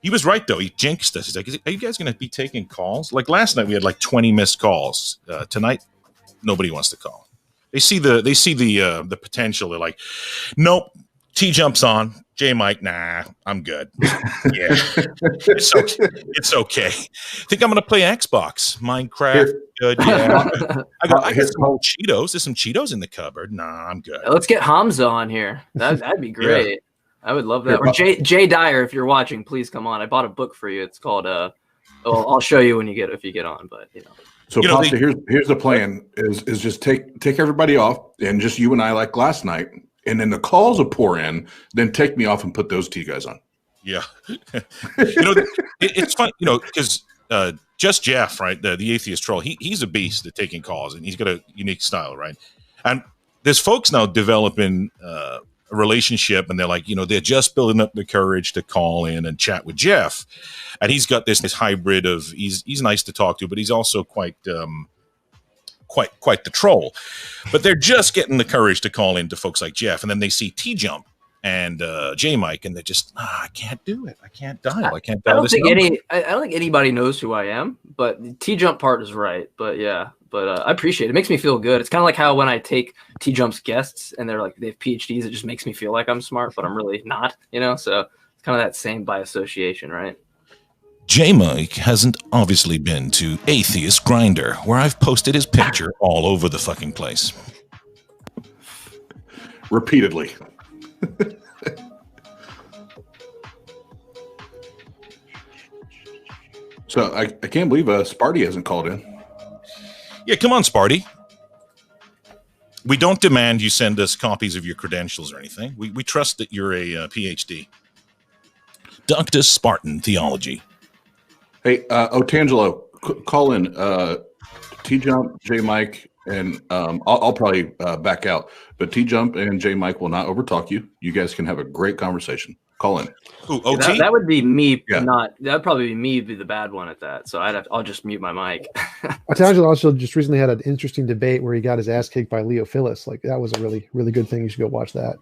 He was right, though. He jinxed us. He's like, are you guys going to be taking calls? Like last night, we had like 20 missed calls. Tonight, nobody wants to call. They see the potential. They're like, nope, TJump's on. J Mike, nah, I'm good. Yeah, it's okay. Think I'm gonna play Xbox, Minecraft. Good, yeah. I got some old Cheetos. There's some Cheetos in the cupboard. Nah, I'm good. Let's get Hamza on here. That'd be great. Yeah. I would love that. Or Jay Dyer, if you're watching, please come on. I bought a book for you. It's called I'll show you if you get on. But So Pasta, here's the plan: is just take everybody off, and just you and I like last night. And then the calls will pour in, then take me off and put those two guys on. Yeah. It's fun, because Just Jeff, right, the atheist troll, he's a beast at taking calls, and he's got a unique style, right? And there's folks now developing a relationship, and they're like, they're just building up the courage to call in and chat with Jeff. And he's got this hybrid of, he's nice to talk to, but he's also quite the troll. But they're just getting the courage to call in to folks like Jeff, and then they see TJump and J Mike, and they're just, I can't do it. I can't dial. I can't dial. I don't think anybody knows who I am, but the TJump part is right. But yeah, I appreciate it. It makes me feel good. It's kind of like how when I take TJump's guests and they're like, they have PhDs, it just makes me feel like I'm smart, but I'm really not, so it's kind of that same by association, right? J Mike hasn't obviously been to Atheist Grinder, where I've posted his picture all over the fucking place. Repeatedly. So I can't believe Sparty hasn't called in. Yeah, come on, Sparty. We don't demand you send us copies of your credentials or anything. We trust that you're a PhD. Dr. Spartan Theology. Hey, Otangelo, call in. TJump, J Mike, and I'll probably back out. But TJump and J Mike will not overtalk you. You guys can have a great conversation. Call in. Ooh, OT? That would be me. Yeah. That'd probably be me be the bad one at that. So I'll just mute my mic. Otangelo also just recently had an interesting debate where he got his ass kicked by Leo Phillis. Like that was a really, really good thing. You should go watch that.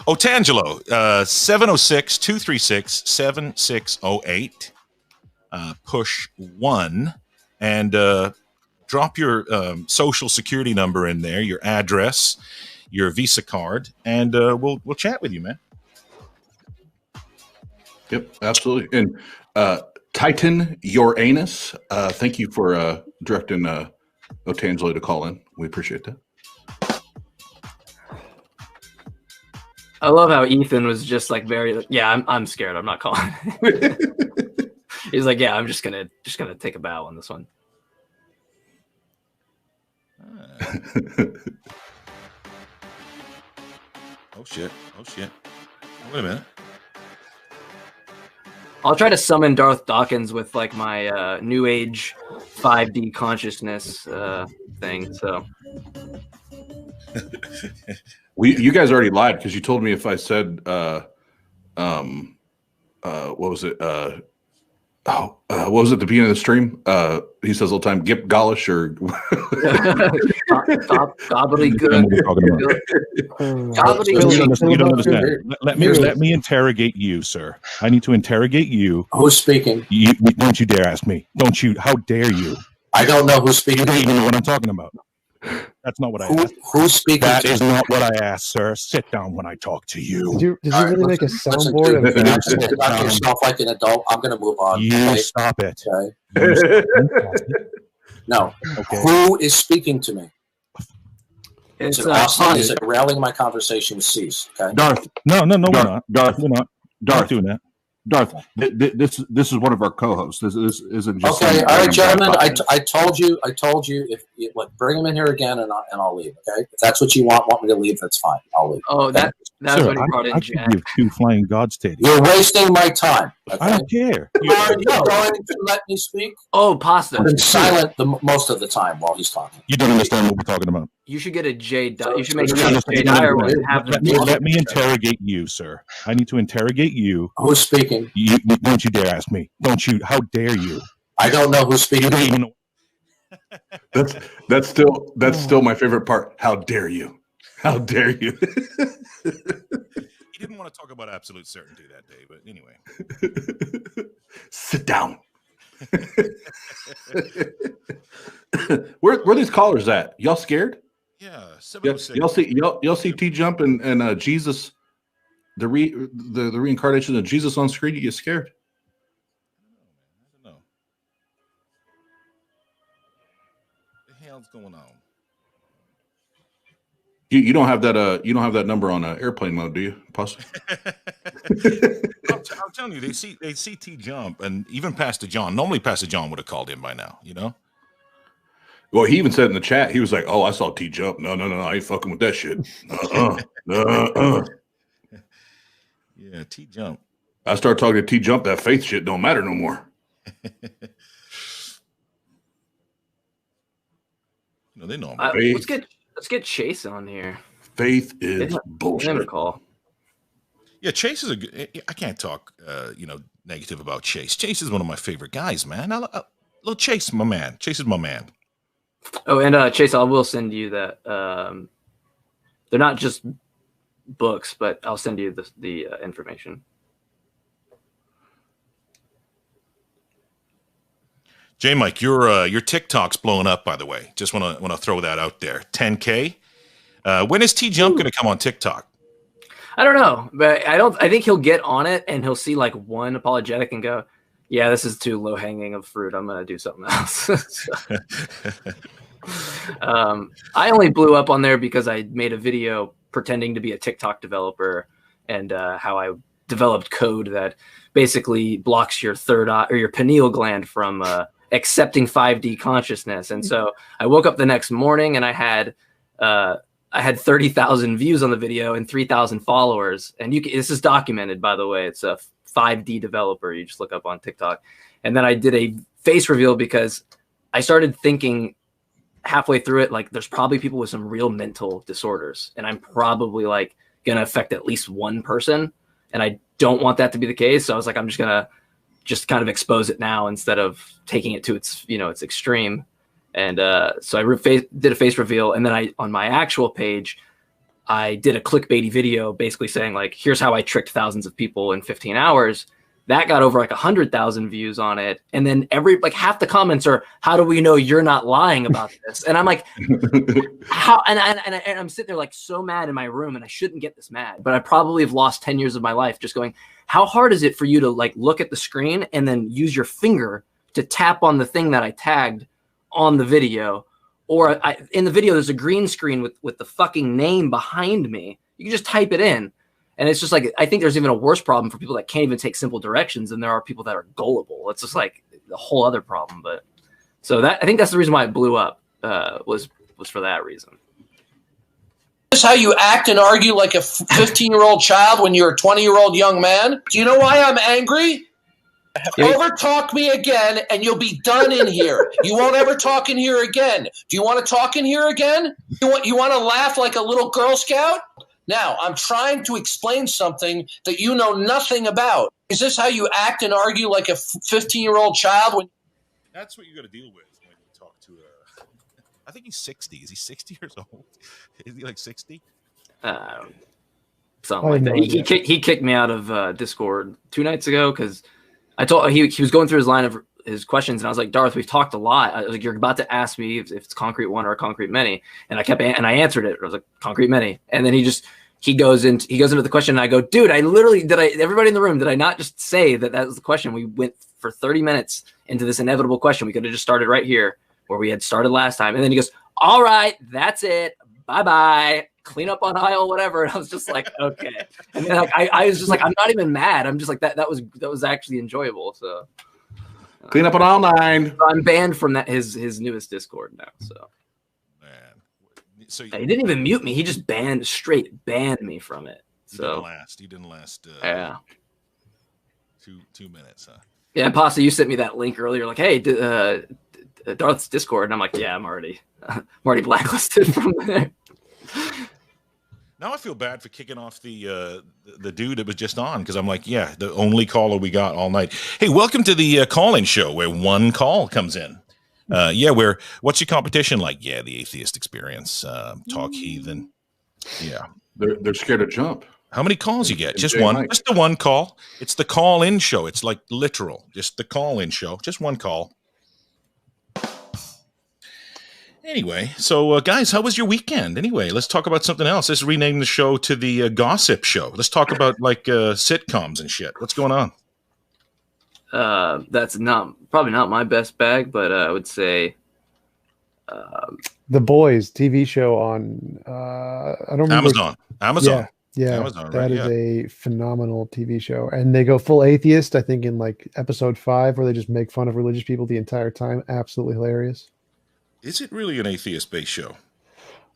Otangelo, 706-236-7608. Push 1 and drop your social security number in there, your address, your Visa card, and we'll chat with you, man. Yep, absolutely. And Titan Uranus, thank you for directing Otangelo to call in. We appreciate that. I love how Ethan was just like I'm scared. I'm not calling. He's like, yeah, I'm just gonna take a bow on this one. Oh shit! Wait a minute. I'll try to summon Darth Dawkins with like my New Age 5D consciousness thing. So. You guys already lied because you told me if I said what was it? What was it at the beginning of the stream? He says all the time, "Gip Golish" or gobbledygook. You don't understand. Let me interrogate you, sir. I need to interrogate you. Who's speaking? Don't you dare ask me. Don't you? How dare you? I don't know who's speaking. You don't even know what I'm talking about. That's not what I asked. Who's speaking? That is not what I asked, sir. Sit down when I talk to you. Did you really make a soundboard? Listen, you have to conduct yourself like an adult. I'm going to move on. You stop it. Okay. You stop it. No. Okay. Who is speaking to me? It's Is it Austin? Is it railing my conversation with Cease? Okay. Darth. No, we're not. Darth. We're not. Darth. Doing that. Darth, this is one of our co-hosts. This isn't just Okay, all right, gentlemen. I told you. If you bring him in here again, and I'll leave. Okay, if that's what you want me to leave, that's fine. I'll leave. Oh, that's Sir, what he brought in, I Jack. could give 2 flying gods to you. You're wasting my time. Okay? I don't care. Are you going to let me speak? Oh, pasta. I've been silent most of the time while he's talking. You don't understand what we're talking about. You should get a J. You should make You a J. Dyer one. and have them Let me interrogate you, sir. I need to interrogate you. Who's speaking? You don't you dare ask me. Don't you? How dare you? I don't know who's You speaking. don't even know. That's still my favorite part. How dare you? How dare you? He didn't want to talk about absolute certainty that day, but anyway. Sit down. Where these callers at? Y'all scared? Yeah, Y'all see TJump and Jesus, the reincarnation of Jesus on screen. You get scared. I don't know. What the hell's going on? You don't have that number on airplane mode, do you? Possibly. I'm telling you, they see TJump, and even Pastor John. Normally, Pastor John would have called in by now. You know. Well, he even said in the chat, he was like, "Oh, I saw TJump. No, I ain't fucking with that shit." Yeah, TJump. I started talking to TJump. That faith shit don't matter no more. No, they know. Let's get Chase on here. Faith is bullshit. Call. Yeah, Chase is a good. I can't talk, negative about Chase. Chase is one of my favorite guys, man. Little Chase, my man. Chase is my man. Oh, and Chase, I will send you that. They're not just books, but I'll send you the information. J Mike, your TikTok's blowing up, by the way. Just want to throw that out there. 10K. When is TJump going to come on TikTok? I don't know, but I think he'll get on it and he'll see like one apologetic and go, "Yeah, this is too low hanging of fruit. I'm going to do something else." I only blew up on there because I made a video pretending to be a TikTok developer and how I developed code that basically blocks your third eye or your pineal gland from accepting 5D consciousness. And so I woke up the next morning and I had 30,000 views on the video and 3,000 followers. And this is documented, by the way. It's a 5D developer. You just look up on TikTok. And then I did a face reveal because I started thinking halfway through it, like there's probably people with some real mental disorders. And I'm probably like going to affect at least one person. And I don't want that to be the case. So I was like, I'm just going to kind of expose it now instead of taking it to its extreme. And so I did a face reveal. And then on my actual page, I did a clickbaity video basically saying like, here's how I tricked thousands of people in 15 hours. That got over like 100,000 views on it. And then half the comments are, how do we know you're not lying about this? And I'm like, how? And I'm sitting there like so mad in my room, and I shouldn't get this mad, but I probably have lost 10 years of my life just going, how hard is it for you to like look at the screen and then use your finger to tap on the thing that I tagged on the video? Or in the video, there's a green screen with the fucking name behind me. You can just type it in. And it's just like, I think there's even a worse problem for people that can't even take simple directions. And there are people that are gullible. It's just like a whole other problem. But so I think that's the reason why it blew up was for that reason. This is how you act and argue like a 15-year-old child when you're a 20-year-old young man. Do you know why I'm angry? Over talk me again and you'll be done in here. You won't ever talk in here again. Do you want to talk in here again? You want to laugh like a little Girl Scout? Now, I'm trying to explain something that you know nothing about. Is this how you act and argue like a 15-year-old child? That's what you got to deal with when you talk to I think he's 60. Is he 60 years old? Is he like 60? Something like that. He kicked me out of Discord 2 nights ago because I told he was going through his line of his questions, and I was like, Darth, we've talked a lot. I was like, you're about to ask me if it's concrete one or a concrete many, and I answered it. I was like, concrete many, and then he goes into the question, and I go, dude, everybody in the room, did I not just say that was the question? We went for 30 minutes into this inevitable question. We could have just started right here where we had started last time. And then he goes, all right, that's it. Bye-bye. Clean up on aisle, whatever. And I was just like, okay. And then I was just like, I'm not even mad. I'm just like, that was actually enjoyable. So clean up on aisle 9. So I'm banned from his newest Discord now. So Man. So he didn't even mute me. He just straight banned me from it. So he didn't last yeah. 2 minutes, huh? Yeah, Pasta, you sent me that link earlier, like, hey, Darth's Discord, and I'm like, yeah, I'm already blacklisted from there. Now I feel bad for kicking off the dude that was just on, because I'm like, yeah, the only caller we got all night. Hey, welcome to the call-in show where one call comes in. What's your competition like? Yeah, the atheist experience. Talk heathen. Yeah, they're scared to jump. How many calls you get? Just one. Just the one call. It's the call-in show. It's like literal. Just the call-in show. Just one call. Anyway, so guys, how was your weekend? Anyway, let's talk about something else. Let's rename the show to the gossip show. Let's talk about like sitcoms and shit. What's going on? That's probably not my best bag, but I would say The Boys TV show on I don't remember. Amazon. Yeah, Amazon, that is a phenomenal TV show, and they go full atheist. I think in like episode 5, where they just make fun of religious people the entire time. Absolutely hilarious. Is it really an atheist-based show?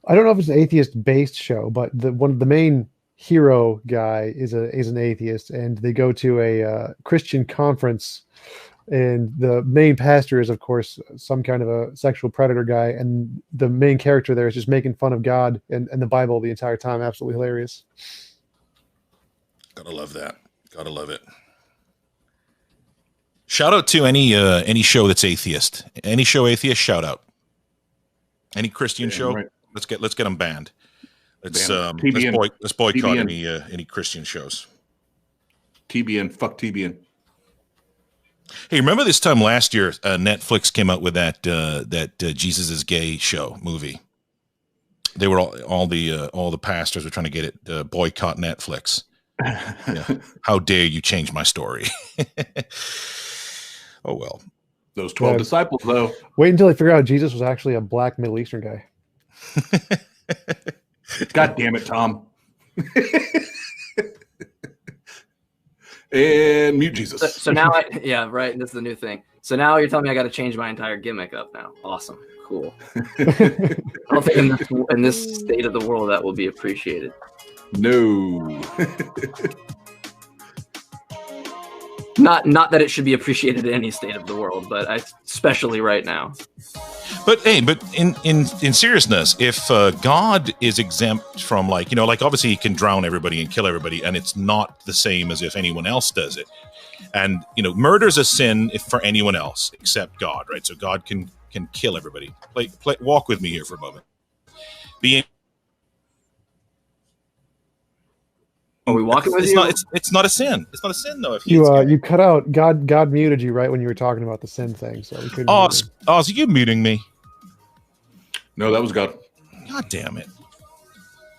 I don't know if it's an atheist-based show, but the main hero guy is an atheist, and they go to a Christian conference, and the main pastor is, of course, some kind of a sexual predator guy, and the main character there is just making fun of God and the Bible the entire time. Absolutely hilarious. Gotta love that. Gotta love it. Shout out to any show that's atheist. Any show atheist, shout out. Any Christian show, right. Let's get them banned. Let's TBN. let's boycott TBN. any Christian shows. TBN, fuck TBN. Hey, remember this time last year, Netflix came out with that Jesus is Gay movie. They were all the pastors were trying to get it boycott Netflix. Yeah. How dare you change my story? Oh well. Those 12 disciples, though. Wait until they figure out Jesus was actually a black Middle Eastern guy. God damn it, Tom. And mute Jesus. So now, right. This is the new thing. So now you're telling me I got to change my entire gimmick up now. Awesome, cool. I don't think in this state of the world that will be appreciated. No. Not that it should be appreciated in any state of the world, but especially right now. But in seriousness, if God is exempt from like obviously he can drown everybody and kill everybody, and it's not the same as if anyone else does it. And murder's a sin for anyone else except God, right? So God can kill everybody. Walk with me here for a moment. Are we walking with you? It's not a sin. It's not a sin though. If you cut out God muted you right when you were talking about the sin thing, so we couldn't. So you muting me? No, that was God. God damn it!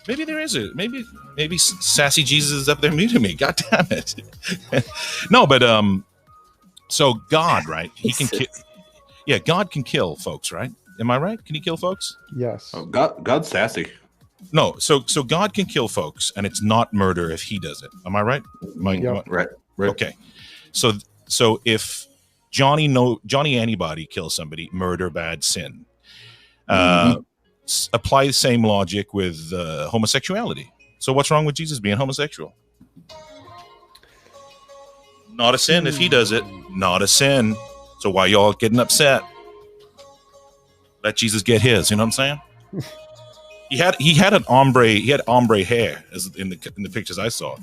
Maybe there is maybe sassy Jesus is up there muting me. God damn it! No, but so God, right? He can kill. Yeah, God can kill folks, right? Am I right? Can he kill folks? Yes. Oh, God's sassy. No, so God can kill folks, and it's not murder if he does it. Am I right? Right. Okay. So if Johnny anybody kills somebody, murder, bad, sin. Apply the same logic with homosexuality. So what's wrong with Jesus being homosexual? Not a sin if he does it. Not a sin. So why y'all getting upset? Let Jesus get his. You know what I'm saying? He had ombre hair as in the pictures I saw.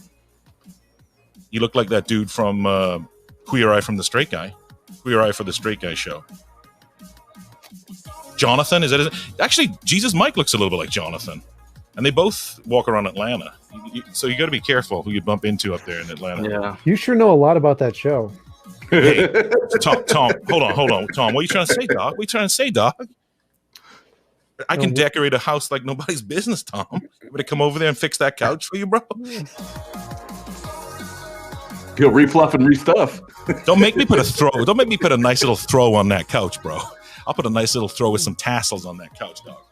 He looked like that dude from Queer Eye for the Straight Guy show. Jonathan, is that his? Actually, Jesus Mike looks a little bit like Jonathan, and they both walk around Atlanta. So you got to be careful who you bump into up there in Atlanta. Yeah, you sure know a lot about that show. Hey, Tom, hold on, Tom. What are you trying to say, dog? What are you trying to say, dog? I can decorate a house like nobody's business, Tom. You want to come over there and fix that couch for you, bro? He'll refluff and restuff. Don't make me put a throw. Don't make me put a nice little throw on that couch, bro. I'll put a nice little throw with some tassels on that couch, dog.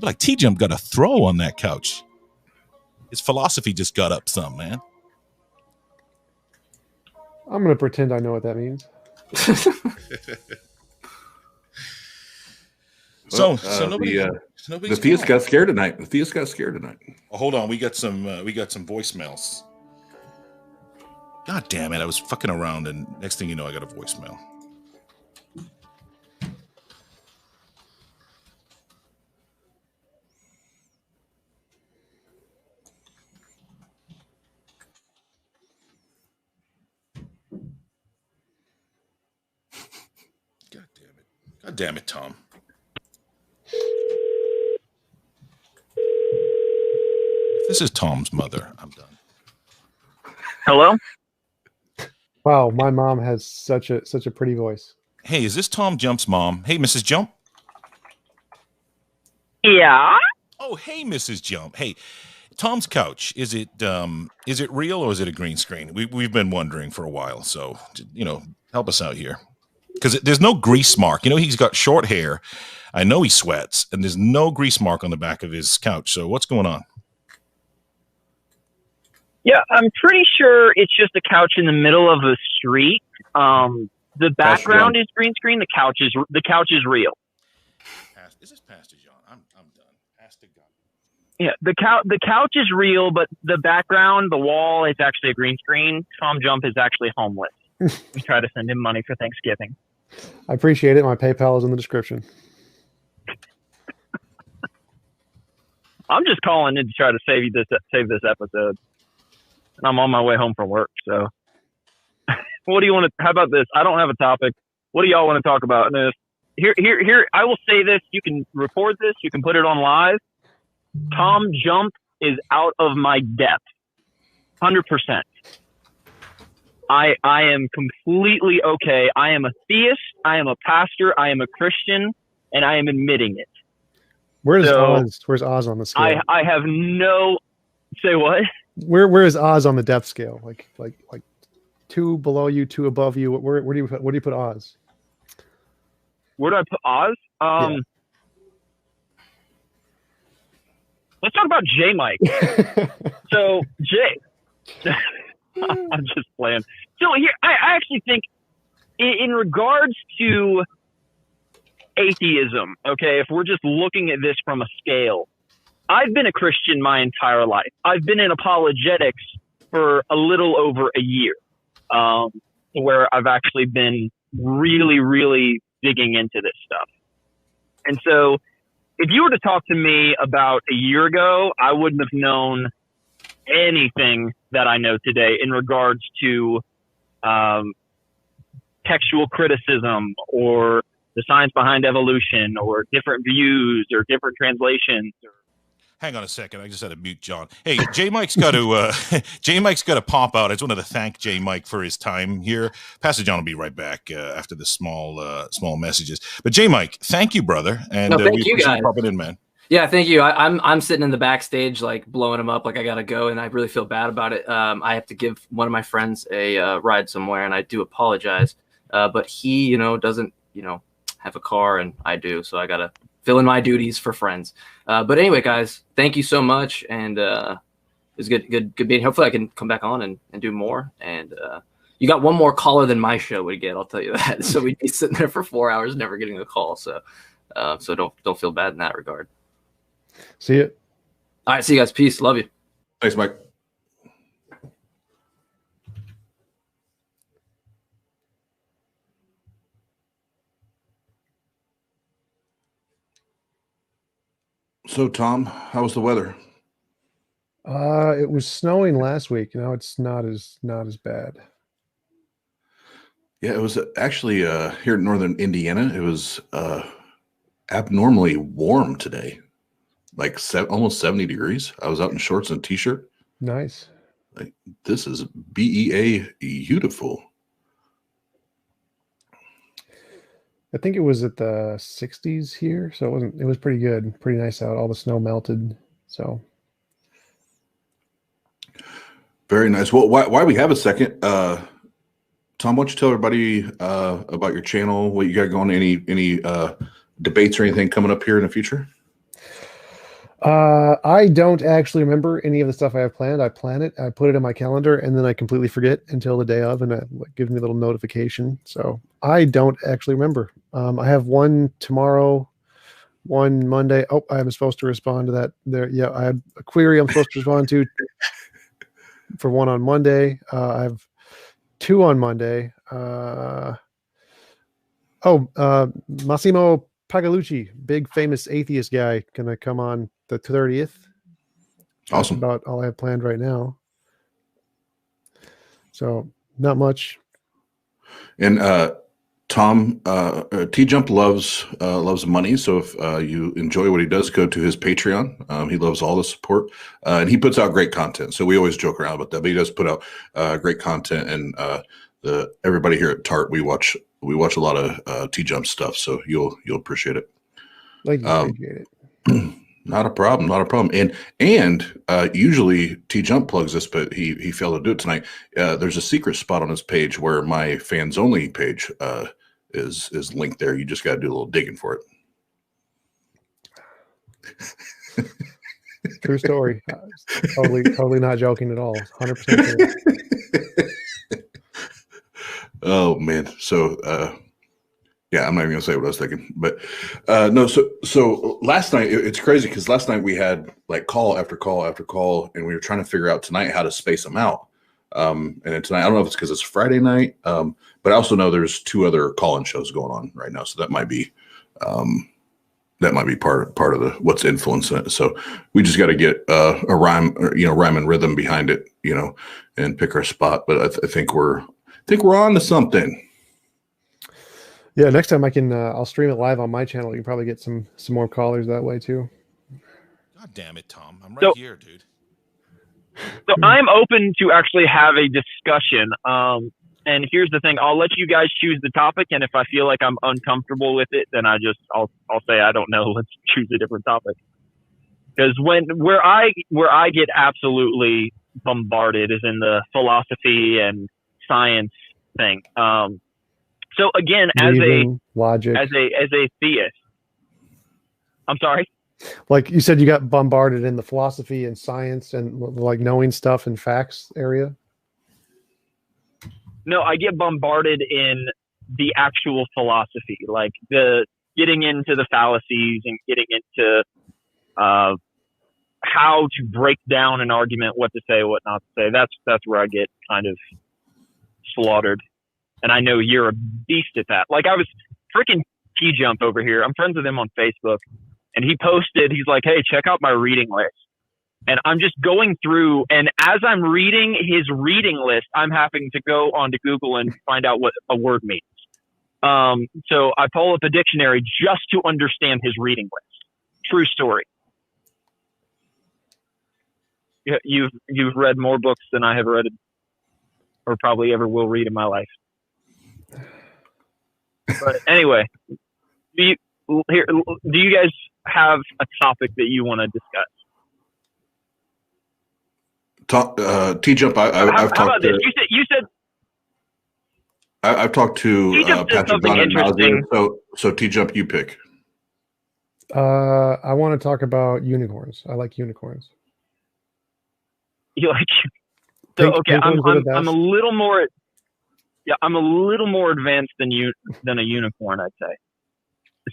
like TJump got a throw on that couch. His philosophy just got up some, man. I'm going to pretend I know what that means. So nobody. The theist got scared tonight. Oh, hold on, we got some voicemails. God damn it! I was fucking around, and next thing you know, I got a voicemail. God damn it, Tom. If this is Tom's mother, I'm done. Hello? Wow, my mom has such a pretty voice. Hey, is this Tom Jump's mom? Hey, Mrs. Jump. Yeah? Oh, hey, Mrs. Jump. Hey, Tom's couch, is it real or is it a green screen? We've been wondering for a while, so help us out here. Because there's no grease mark. He's got short hair. I know he sweats, and there's no grease mark on the back of his couch. So what's going on? Yeah, I'm pretty sure it's just a couch in the middle of a street. The background is green screen. The couch is real. Is this Pastor John? I'm done. Pastor God. Yeah, the couch is real, but the background, the wall, is actually a green screen. Tom Jump is actually homeless. We try to send him money for Thanksgiving. I appreciate it. My PayPal is in the description. I'm just calling in to try to save this episode. And I'm on my way home from work, so what do you want to? How about this? I don't have a topic. What do y'all want to talk about in this? Here. I will say this. You can record this. You can put it on live. Tom Jump is out of my depth, 100%. I am completely okay. I am a theist. I am a pastor. I am a Christian, and I am admitting it. Where's Oz? Where's Oz on the scale? I have no. Say what? Where is Oz on the depth scale? Like 2 below you, 2 above you. Where do you put Oz? Where do I put Oz? Let's talk about J Mike. So Jay, I'm just playing. So here, I actually think, in regards to atheism, okay, if we're just looking at this from a scale, I've been a Christian my entire life. I've been in apologetics for a little over a year, where I've actually been really, really digging into this stuff. And so if you were to talk to me about a year ago, I wouldn't have known anything that I know today in regards to textual criticism or the science behind evolution or different views or different translations. Hang on a second. I just had to mute John. Hey, J Mike's got to pop out. I just wanted to thank J Mike for his time here. Pastor John will be right back after the small messages. But J Mike, thank you, brother. And thank you guys. Popping in, man. Yeah, thank you. I'm sitting in the backstage, like blowing him up, like I gotta go, and I really feel bad about it. I have to give one of my friends a ride somewhere, and I do apologize. But he, doesn't, have a car, and I do, so I gotta fill in my duties for friends. But anyway, guys, thank you so much, and it's good being. Hopefully, I can come back on and do more. And you got one more caller than my show would get. I'll tell you that. So we'd be sitting there for 4 hours, never getting a call. So don't feel bad in that regard. See you. All right, see you guys. Peace. Love you. Thanks, Mike. So, Tom, how was the weather? It was snowing last week. Now it's not as bad. Yeah, it was actually here in northern Indiana. It was abnormally warm today, like almost 70 degrees. I was out in shorts and a t-shirt. Nice. Like, this is BEA beautiful. I think it was at the 60s here, so it was pretty good, pretty nice out. All the snow melted, so Very nice. Well, why we have a second, Tom, why don't you tell everybody about your channel, what you got going, any debates or anything coming up here in the future? I don't actually remember any of the stuff I have planned. I plan it, I put it in my calendar, and then I completely forget until the day of, and it gives me a little notification. So I don't actually remember. I have one tomorrow, one Monday. Oh, I'm supposed to respond to that. There, yeah, I had a query I'm supposed to respond to for one on Monday. I have two on Monday. Massimo Pagalucci, big famous atheist guy, gonna come on the 30th. Awesome. That's about all I have planned right now. So not much. And Tom, TJump loves money. So if you enjoy what he does, go to his Patreon. He loves all the support, and he puts out great content. So we always joke around about that, but he does put out great content. And everybody here at Tart, we watch a lot of TJump stuff. So you'll appreciate it. Like you appreciate it. Not a problem. And usually TJump plugs this, but he failed to do it tonight. There's a secret spot on his page where my fans only page is linked there. You just got to do a little digging for it. True story. Totally not joking at all. 100%. Oh man. So yeah, I'm not even gonna say what I was thinking, but no. So last night it's crazy because last night we had like call after call after call, and we were trying to figure out tonight how to space them out. And then tonight, I don't know if it's because it's Friday night, but I also know there's two other call-in shows going on right now, so that might be part of the what's influencing it. So we just got to get a rhyme and rhythm behind it, and pick our spot. But I think we're on to something. Yeah, next time I'll stream it live on my channel. You can probably get some more callers that way too. God damn it, Tom! I'm right here, dude. So I'm open to actually have a discussion. And here's the thing: I'll let you guys choose the topic, and if I feel like I'm uncomfortable with it, then I'll say I don't know. Let's choose a different topic. Because where I get absolutely bombarded is in the philosophy and science thing. So again, logic, as a theist, I'm sorry. Like you said, you got bombarded in the philosophy and science and like knowing stuff and facts area. No, I get bombarded in the actual philosophy, like the getting into the fallacies and getting into how to break down an argument, what to say, what not to say. That's where I get kind of slaughtered. And I know you're a beast at that. Like I was freaking TJump over here. I'm friends with him on Facebook, and he posted, he's like, "Hey, check out my reading list." And I'm just going through, and as I'm reading his reading list, I'm having to go onto Google and find out what a word means. So I pull up a dictionary just to understand his reading list. True story. You've read more books than I have read, or probably ever will read in my life. But anyway, do you guys have a topic that you want to discuss? TJump, I've talked about to. This? You said I've talked to Patrick Don and Nausea. So TJump, you pick. I want to talk about unicorns. I like unicorns. You like? So okay, I'm a little more. Yeah, I'm a little more advanced than a unicorn, I'd say.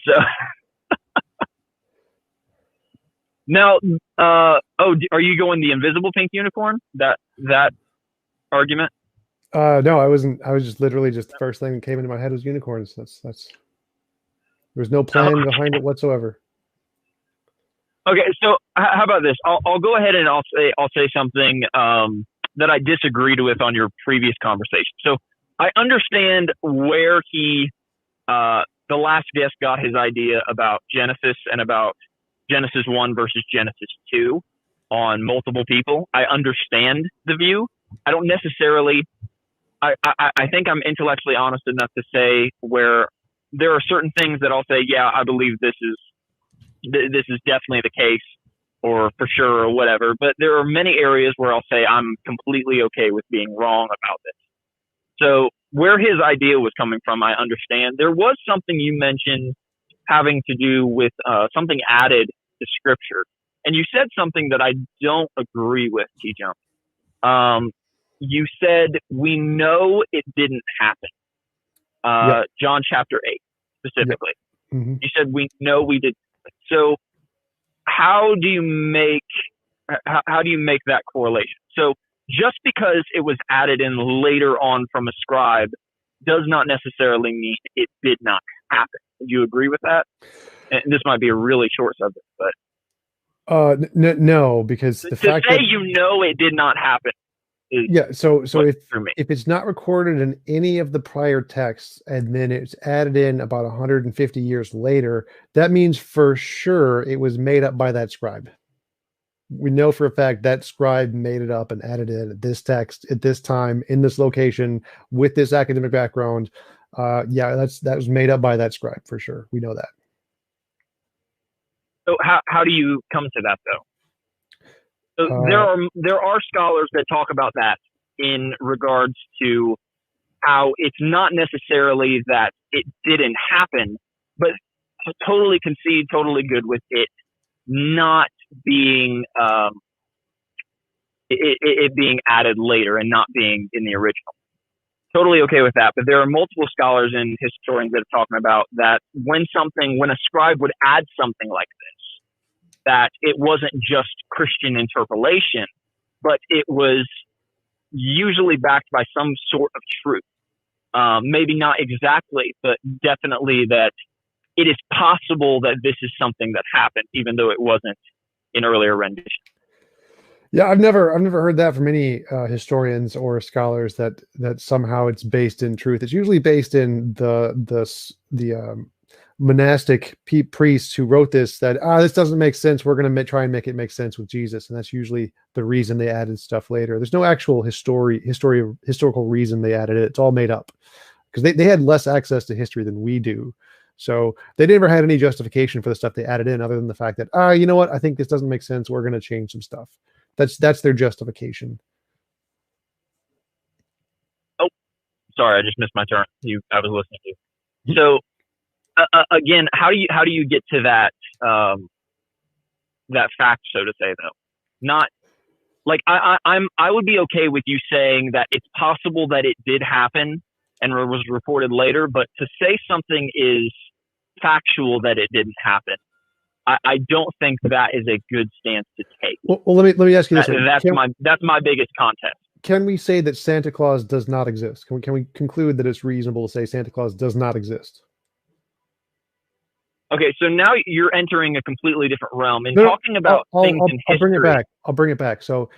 So now, are you going the invisible pink unicorn? That argument? No, I wasn't. I was just literally the first thing that came into my head was unicorns. That's. There's no plan behind it whatsoever. Okay, so how about this? I'll go ahead and I'll say something that I disagreed with on your previous conversation. So I understand where the last guest got his idea about Genesis and about Genesis 1 versus Genesis 2. on multiple people. I understand the view. I don't necessarily. I think I'm intellectually honest enough to say where there are certain things that I'll say, yeah, I believe this is definitely the case, or for sure, or whatever. But there are many areas where I'll say I'm completely okay with being wrong about this. So where his idea was coming from, I understand. There was something you mentioned having to do with something added to Scripture. And you said something that I don't agree with, TJump. You said, we know it didn't happen. Yep. John chapter 8, specifically. Yep. Mm-hmm. You said, we know we did. So how do you make that correlation? So just because it was added in later on from a scribe does not necessarily mean it did not happen. Do you agree with that? And this might be a really short subject, but no, because the fact say that it did not happen. So if it's not recorded in any of the prior texts and then it's added in about 150 years later, that means for sure it was made up by that scribe. We know for a fact that scribe made it up and added in this text at this time in this location with this academic background. That was made up by that scribe for sure. We know that. So how do you come to that though? So there are scholars that talk about that in regards to how it's not necessarily that it didn't happen, but totally concede, totally good with it not being it being added later and not being in the original. Totally okay with that. But there are multiple scholars and historians that are talking about that when a scribe would add something like this, that it wasn't just Christian interpolation, but it was usually backed by some sort of truth. Maybe not exactly, but definitely that it is possible that this is something that happened, even though it wasn't in earlier renditions. Yeah, I've never heard that from any historians or scholars that somehow it's based in truth. It's usually based in the monastic priests who wrote this, that this doesn't make sense. We're going to try and make it make sense with Jesus, and that's usually the reason they added stuff later. There's no actual historical reason they added it. It's all made up because they had less access to history than we do. So they never had any justification for the stuff they added in, other than the fact that you know what, I think this doesn't make sense. We're going to change some stuff. That's their justification. Oh, sorry, I just missed my turn. I was listening to you. So again, how do you get to that that fact, so to say, though? Not like I would be okay with you saying that it's possible that it did happen and was reported later, but to say something is factual that it didn't happen, I don't think that is a good stance to take. Well, let me ask you this. That's my biggest contest. Can we say that Santa Claus does not exist? Can we conclude that it's reasonable to say Santa Claus does not exist? Okay, so now you're entering a completely different realm and talking about things in history. I'll bring it back. So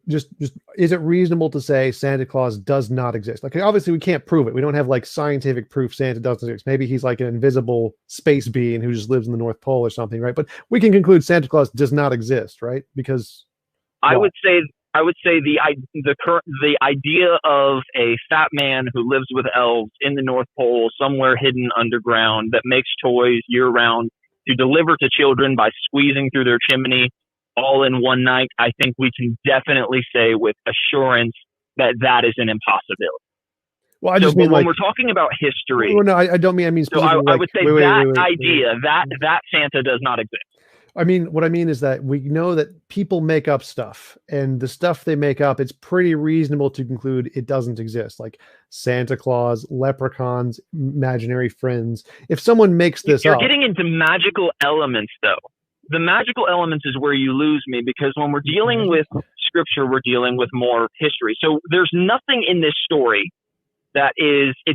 just is it reasonable to say Santa Claus does not exist? Like, obviously we can't prove it. We don't have like scientific proof Santa doesn't exist. Maybe he's like an invisible space being who just lives in the North Pole or something, right? But we can conclude Santa Claus does not exist, right? Because I would say the idea of a fat man who lives with elves in the North Pole, somewhere hidden underground, that makes toys year round to deliver to children by squeezing through their chimney all in one night, I think we can definitely say with assurance that that is an impossibility. Well, I just mean when we're talking about history. Well, no, I don't mean. I mean, so I would say that idea that Santa does not exist. I mean, what I mean is that we know that people make up stuff, and the stuff they make up, it's pretty reasonable to conclude it doesn't exist. Like Santa Claus, leprechauns, imaginary friends. If someone makes this up, you're getting into magical elements, though. The magical elements is where you lose me, because when we're dealing with scripture, we're dealing with more history. So there's nothing in this story that it's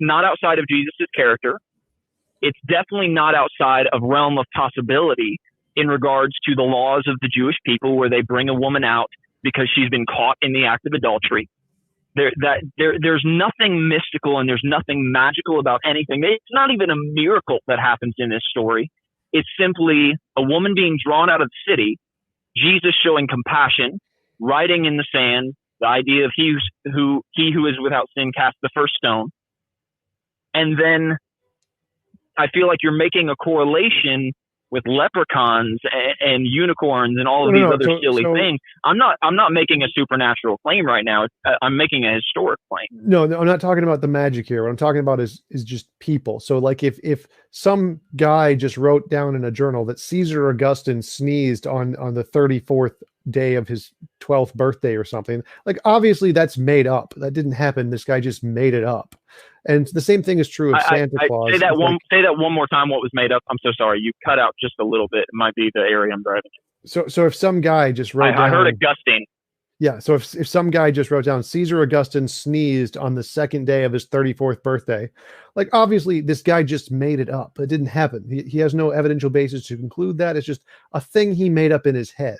not outside of Jesus' character. It's definitely not outside of realm of possibility in regards to the laws of the Jewish people, where they bring a woman out because she's been caught in the act of adultery. There's nothing mystical and there's nothing magical about anything. It's not even a miracle that happens in this story. It's simply a woman being drawn out of the city. Jesus showing compassion, writing in the sand, the idea of he who is without sin cast the first stone. And then I feel like you're making a correlation with leprechauns and unicorns and all of these other silly things. I'm not making a supernatural claim right now. I'm making a historic claim. No, I'm not talking about the magic here. What I'm talking about is just people. So like if some guy just wrote down in a journal that Caesar Augustine sneezed on the 34th day of his 12th birthday or something, like obviously that's made up. That didn't happen. This guy just made it up. And the same thing is true of Santa Claus. Say that one more time. What was made up? I'm so sorry. You cut out just a little bit. It might be the area I'm driving to. So if some guy just wrote down, I heard Augustine. Yeah. So if some guy just wrote down Caesar Augustine sneezed on the second day of his 34th birthday, like obviously this guy just made it up. It didn't happen. He has no evidential basis to conclude that. It's just a thing he made up in his head.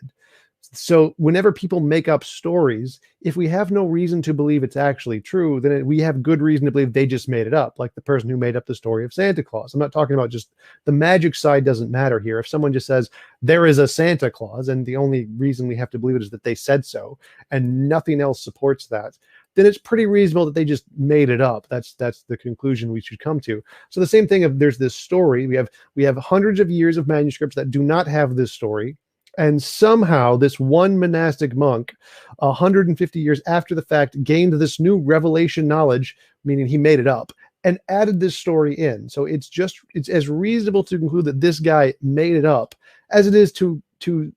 So whenever people make up stories, if we have no reason to believe it's actually true, then we have good reason to believe they just made it up, like the person who made up the story of Santa Claus. I'm not talking about just the magic side doesn't matter here. If someone just says there is a Santa Claus and the only reason we have to believe it is that they said so and nothing else supports that, then it's pretty reasonable that they just made it up. That's the conclusion we should come to. So the same thing if there's this story, we have hundreds of years of manuscripts that do not have this story. And somehow this one monastic monk, 150 years after the fact, gained this new revelation knowledge, meaning he made it up, and added this story in. So it's as reasonable to conclude that this guy made it up as it is to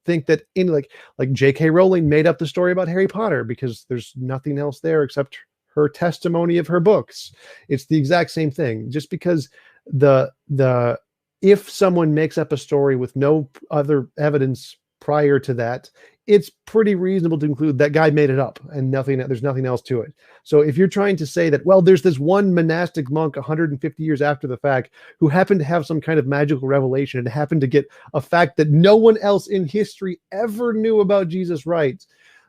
think that like J.K. Rowling made up the story about Harry Potter because there's nothing else there except her testimony of her books. It's the exact same thing. Just because if someone makes up a story with no other evidence prior to that, it's pretty reasonable to conclude that guy made it up and there's nothing else to it. So if you're trying to say that, well, there's this one monastic monk 150 years after the fact who happened to have some kind of magical revelation and happened to get a fact that no one else in history ever knew about Jesus right.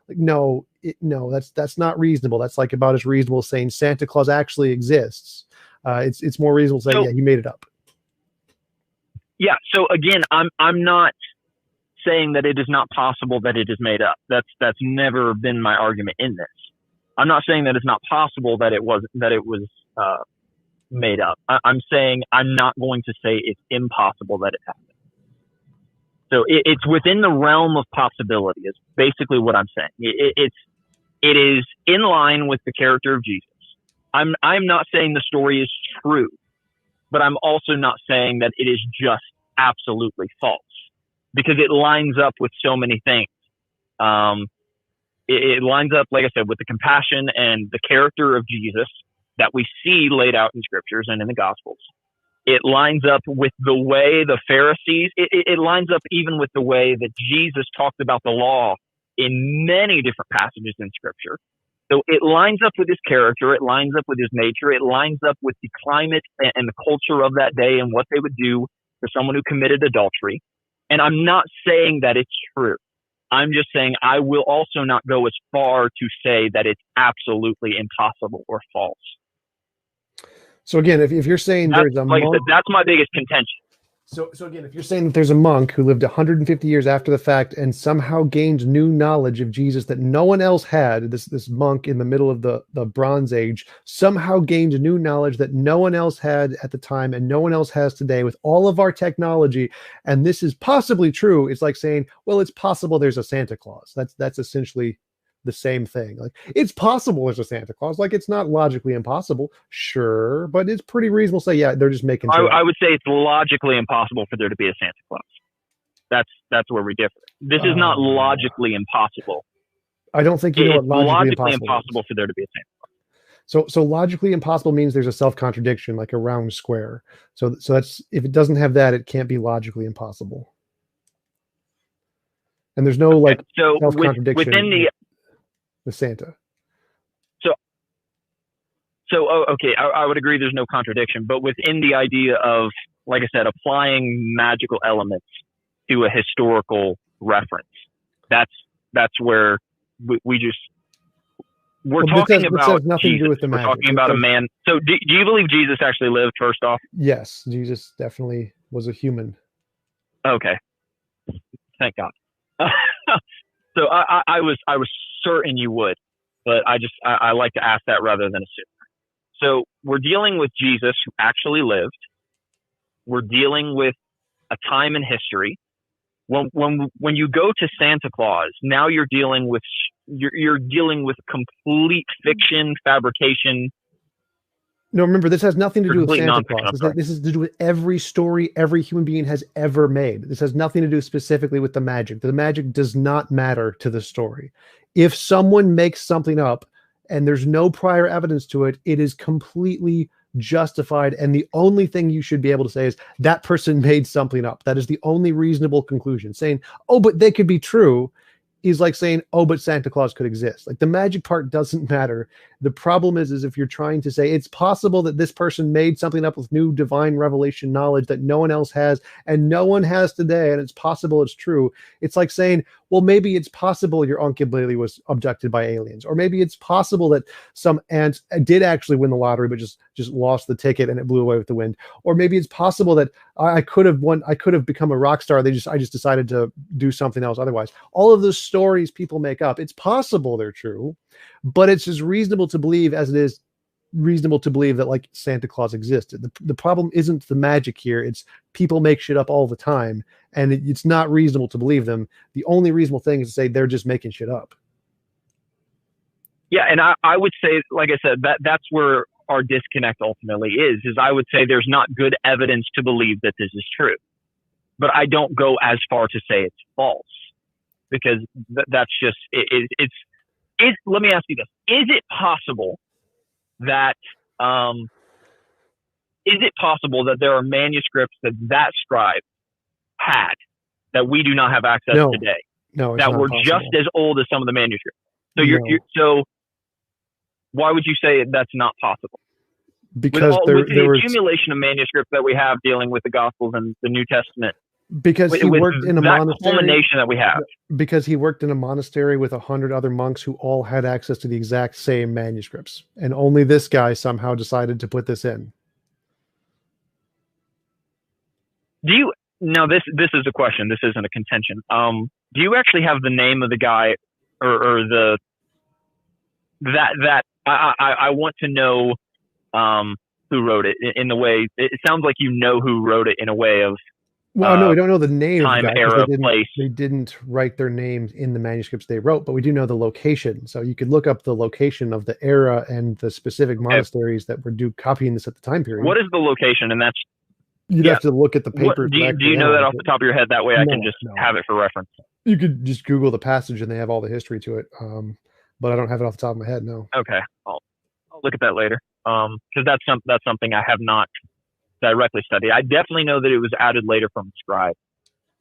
Like, no, that's not reasonable. That's like about as reasonable as saying Santa Claus actually exists. It's more reasonable to say, yeah, he made it up. Yeah. So again, I'm not saying that it is not possible that it is made up. That's never been my argument in this. I'm not saying that it's not possible that it was made up. I'm saying I'm not going to say it's impossible that it happened. So it's within the realm of possibility is basically what I'm saying. It is in line with the character of Jesus. I'm not saying the story is true, but I'm also not saying that it is just absolutely false. Because it lines up with so many things. It lines up, like I said, with the compassion and the character of Jesus that we see laid out in scriptures and in the Gospels. It lines up with the way the Pharisees, it lines up even with the way that Jesus talked about the law in many different passages in scripture. So it lines up with his character. It lines up with his nature. It lines up with the climate and the culture of that day and what they would do for someone who committed adultery. And I'm not saying that it's true. I'm just saying I will also not go as far to say that it's absolutely impossible or false. So again, if you're saying there's a monk, that's my biggest contention. So again, if you're saying that there's a monk who lived 150 years after the fact and somehow gained new knowledge of Jesus that no one else had, this monk in the middle of the Bronze Age somehow gained new knowledge that no one else had at the time and no one else has today with all of our technology, and this is possibly true, it's like saying, well, it's possible there's a Santa Claus. That's essentially the same thing. Like, it's possible there's a Santa Claus. Like, it's not logically impossible, sure, but it's pretty reasonable to say, yeah, they're just making sure. I would say it's logically impossible for there to be a Santa Claus. That's where we differ. This is not logically impossible. I don't think you know what logically impossible for there to be a Santa Claus. So logically impossible means there's a self-contradiction, like a round square. So that's, if it doesn't have that, it can't be logically impossible. And there's no self-contradiction within with Santa. Okay, I would agree there's no contradiction, but within the idea of, like I said, applying magical elements to a historical reference, that's where we're talking about nothing Jesus. to do with the we're magic. talking about a man. So do you believe Jesus actually lived, first off? Yes, Jesus definitely was a human. Okay. Thank God. So I was certain you would, but I like to ask that rather than assume. So we're dealing with Jesus who actually lived. We're dealing with a time in history. When you go to Santa Claus, now you're dealing with complete fiction, fabrication. No, remember, this has nothing to do with Complete Santa nonfiction, Claus. I'm sorry. This is to do with every story every human being has ever made. This has nothing to do specifically with the magic. The magic does not matter to the story. If someone makes something up and there's no prior evidence to it, it is completely justified. And the only thing you should be able to say is that person made something up. That is the only reasonable conclusion. Saying, oh, but they could be true, is like saying, oh, but Santa Claus could exist. Like, the magic part doesn't matter. The problem is if you're trying to say it's possible that this person made something up with new divine revelation knowledge that no one else has and no one has today, and it's possible it's true. It's like saying, well, maybe it's possible your Uncle Billy was abducted by aliens, or maybe it's possible that some ant did actually win the lottery but just lost the ticket and it blew away with the wind, or maybe it's possible that I could have become a rock star. I just decided to do something else otherwise. All of those stories people make up, it's possible they're true, but it's as reasonable to believe as it is reasonable to believe that like Santa Claus existed. The problem isn't the magic here. It's people make shit up all the time, and it's not reasonable to believe them. The only reasonable thing is to say they're just making shit up. Yeah, and I would say, like I said, that's where our disconnect ultimately is I would say there's not good evidence to believe that this is true. But I don't go as far to say it's false, because that's just, let me ask you this. Is it possible that there are manuscripts that scribe had that we do not have access today? No, that were possible. Just as old as some of the manuscripts. So so why would you say that's not possible? Because with the accumulation of manuscripts that we have dealing with the Gospels and the New Testament. Because he worked in a monastery. Culmination that we have. Because he worked in a monastery with 100 other monks who all had access to the exact same manuscripts, and only this guy somehow decided to put this in. Now this is a question. This isn't a contention. Do you actually have the name of the guy, or the that I want to know who wrote it in the way it sounds like you know who wrote it in a way of. Well, no, we don't know the name time, of the guy, era, place. They didn't write their names in the manuscripts they wrote, but we do know the location. So you could look up the location of the era and the specific monasteries that were copying this at the time period. What is the location? And that's you'd have to look at the paper. Do you know that off the top of your head? That way I can just have it for reference. You could just Google the passage and they have all the history to it. But I don't have it off the top of my head. No. Okay, I'll look at that later. Because that's something I have not directly studied. I definitely know that it was added later from a scribe,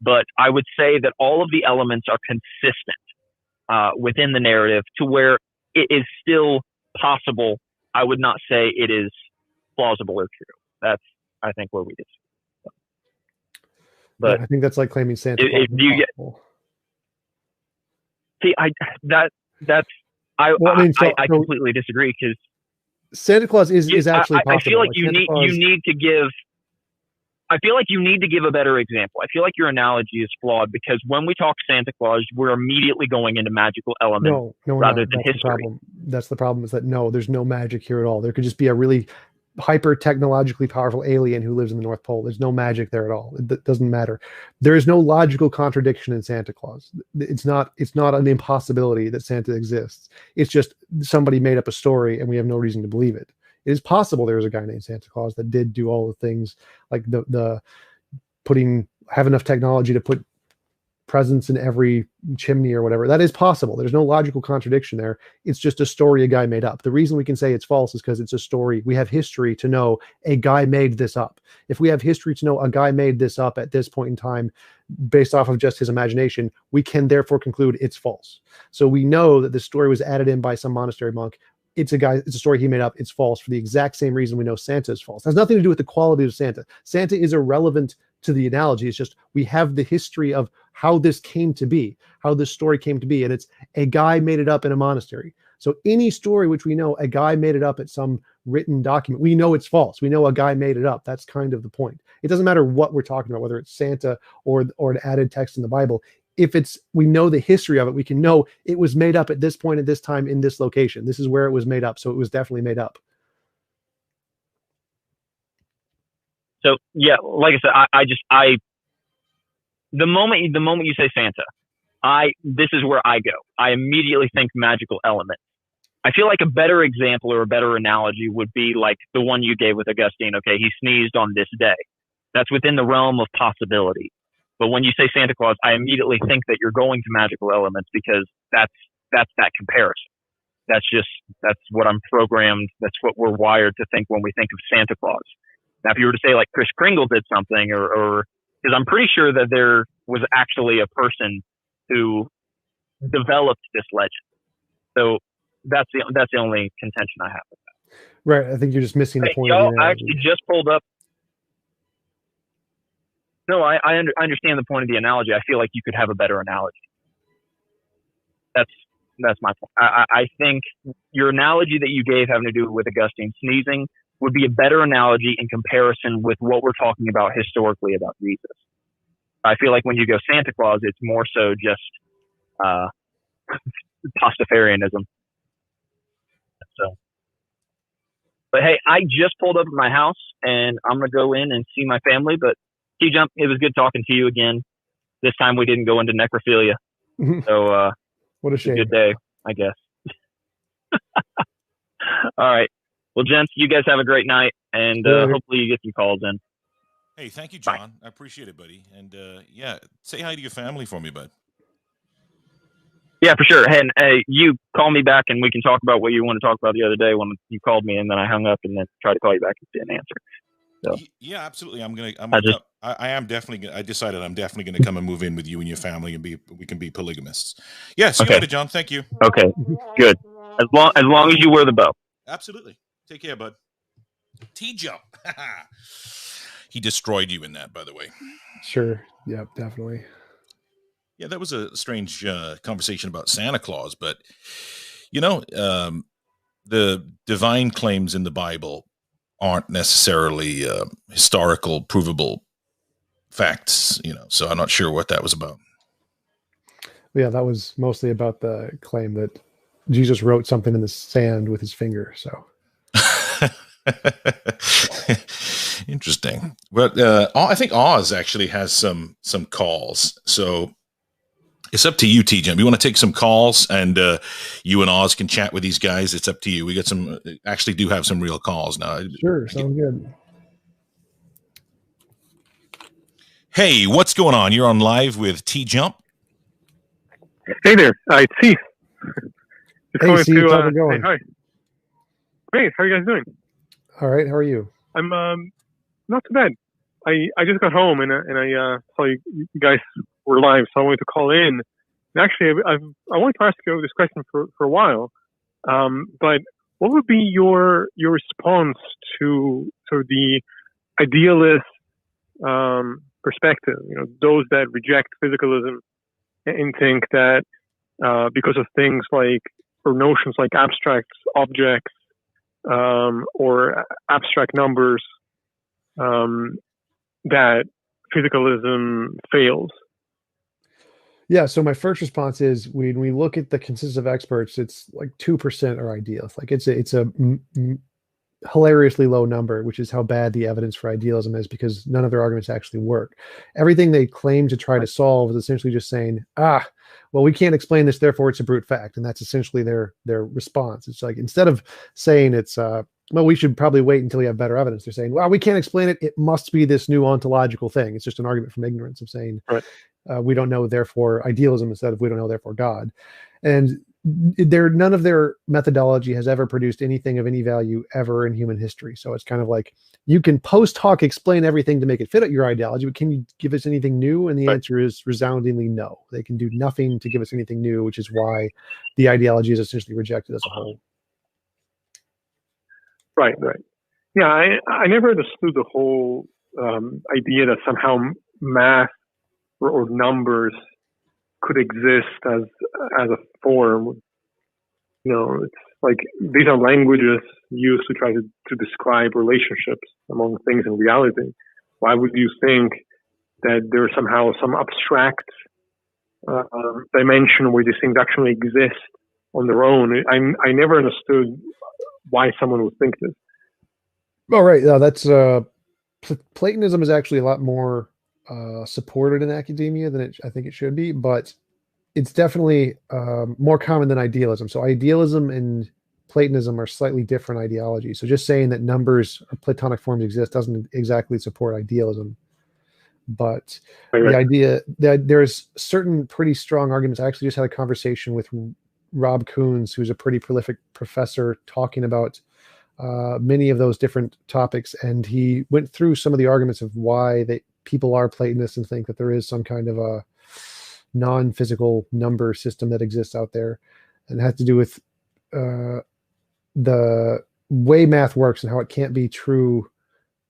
but I would say that all of the elements are consistent within the narrative to where it is still possible. I would not say it is plausible or true. That's, I think, where we disagree. But yeah, I think that's like claiming Santa Claus. I completely disagree, because Santa Claus is actually possible. I feel like you need to give. I feel like you need to give a better example. I feel like your analogy is flawed, because when we talk Santa Claus, we're immediately going into magical elements rather than history. That's the problem. Is that there's no magic here at all. There could just be a really hyper technologically powerful alien who lives in the North Pole. There's no magic there at all. It doesn't matter. There is no logical contradiction in Santa Claus. It's not an impossibility that Santa exists. It's just somebody made up a story and we have no reason to believe it. It is possible there was a guy named Santa Claus that did do all the things, like have enough technology to put presents in every chimney or whatever. That is possible. There's no logical contradiction there. It's just a story a guy made up. The reason we can say it's false is because it's a story. We have history to know a guy made this up. If we have history to know a guy made this up at this point in time based off of just his imagination, we can therefore conclude it's false. So we know that the story was added in by some monastery monk. It's a story he made up. It's false for the exact same reason we know Santa is false. It has nothing to do with the quality of Santa. Santa is irrelevant to the analogy. It's just we have the history of how this came to be, how this story came to be, and it's a guy made it up in a monastery. So any story which we know a guy made it up at some written document, we know it's false. We know a guy made it up. That's kind of the point. It doesn't matter what we're talking about, whether it's Santa or an added text in the Bible. if we know the history of it, we can know it was made up at this point at this time in this location. This is where it was made up. So it was definitely made up. So yeah, like I said, the moment you say Santa, this is where I go. I immediately think magical element. I feel like a better example or a better analogy would be like the one you gave with Augustine. Okay, he sneezed on this day. That's within the realm of possibility. But when you say Santa Claus, I immediately think that you're going to magical elements because that's that comparison. That's what I'm programmed. That's what we're wired to think when we think of Santa Claus. Now, if you were to say like Kris Kringle did something, or because I'm pretty sure that there was actually a person who developed this legend. So that's the only contention I have with that. Right. I think you're just missing the point. Y'all, I actually just pulled up. No, I understand the point of the analogy. I feel like you could have a better analogy. That's my point. I think your analogy that you gave having to do with Augustine sneezing would be a better analogy in comparison with what we're talking about historically about Jesus. I feel like when you go Santa Claus, it's more so just Pastafarianism. So, but hey, I just pulled up at my house and I'm gonna go in and see my family. But TJump, it was good talking to you again. This time we didn't go into necrophilia, so what a shame. Good day, I guess. All right. Well, gents, you guys have a great night, and hopefully you get some calls in. Hey, thank you, John. Bye. I appreciate it, buddy. And yeah, say hi to your family for me, bud. Yeah, for sure. And you call me back, and we can talk about what you want to talk about the other day when you called me, and then I hung up, and then tried to call you back and didn't answer. So. Yeah, absolutely. I decided I'm definitely gonna come and move in with you and your family, and we can be polygamists. Yeah. See you later, John. Thank you. Okay. Good. As long as you wear the bow. Absolutely. Take care, bud. TJump. He destroyed you in that, by the way. Sure. Yep, definitely. Yeah, that was a strange conversation about Santa Claus, but the divine claims in the Bible aren't necessarily historical, provable facts, so I'm not sure what that was about. Yeah, that was mostly about the claim that Jesus wrote something in the sand with his finger. So interesting. But I think Oz actually has some calls. So it's up to you, TJump. You want to take some calls, and you and Oz can chat with these guys. It's up to you. We got actually do have some real calls now. Sure, sounds good. Hey, what's going on? You're on live with TJump. Hey there, it's Steve. Hey, Steve, how's it going? Hey, hi. Great, how are you guys doing? All right, how are you? I'm not too bad. I just got home and I saw you guys were live, so I wanted to call in. And actually, I wanted to ask you this question for a while. But what would be your response to sort of the idealist perspective? Those that reject physicalism and think that because of things like, or notions like abstract objects or abstract numbers, that physicalism fails. Yeah, so my first response is when we look at the consensus of experts, it's like 2% are idealists. Like it's a hilariously low number, which is how bad the evidence for idealism is, because none of their arguments actually work. Everything they claim to try to solve is essentially just saying, well, we can't explain this, therefore it's a brute fact. And that's essentially their response. It's like, instead of saying it's, well, we should probably wait until we have better evidence, they're saying, well, we can't explain it. It must be this new ontological thing. It's just an argument from ignorance of saying, right. We don't know, therefore idealism, instead of we don't know, therefore God. And none of their methodology has ever produced anything of any value ever in human history. So it's kind of like, you can post hoc explain everything to make it fit at your ideology, but can you give us anything new? And the answer is resoundingly no. They can do nothing to give us anything new, which is why the ideology is essentially rejected as a whole. Right. Yeah, I never understood the whole idea that somehow math or numbers could exist as a form. It's like these are languages used to try to describe relationships among things in reality. Why would you think that there's somehow some abstract dimension where these things actually exist on their own. I never understood why someone would think this. Oh, right. No, that's Platonism is actually a lot more supported in academia than I think it should be, but it's definitely more common than idealism. So idealism and Platonism are slightly different ideologies. So just saying that numbers or Platonic forms exist doesn't exactly support idealism. But the idea that there's certain pretty strong arguments. I actually just had a conversation with Rob Coons, who's a pretty prolific professor, talking about many of those different topics, and he went through some of the arguments of why people are Platonists and think that there is some kind of a non-physical number system that exists out there, and it has to do with the way math works and how it can't be true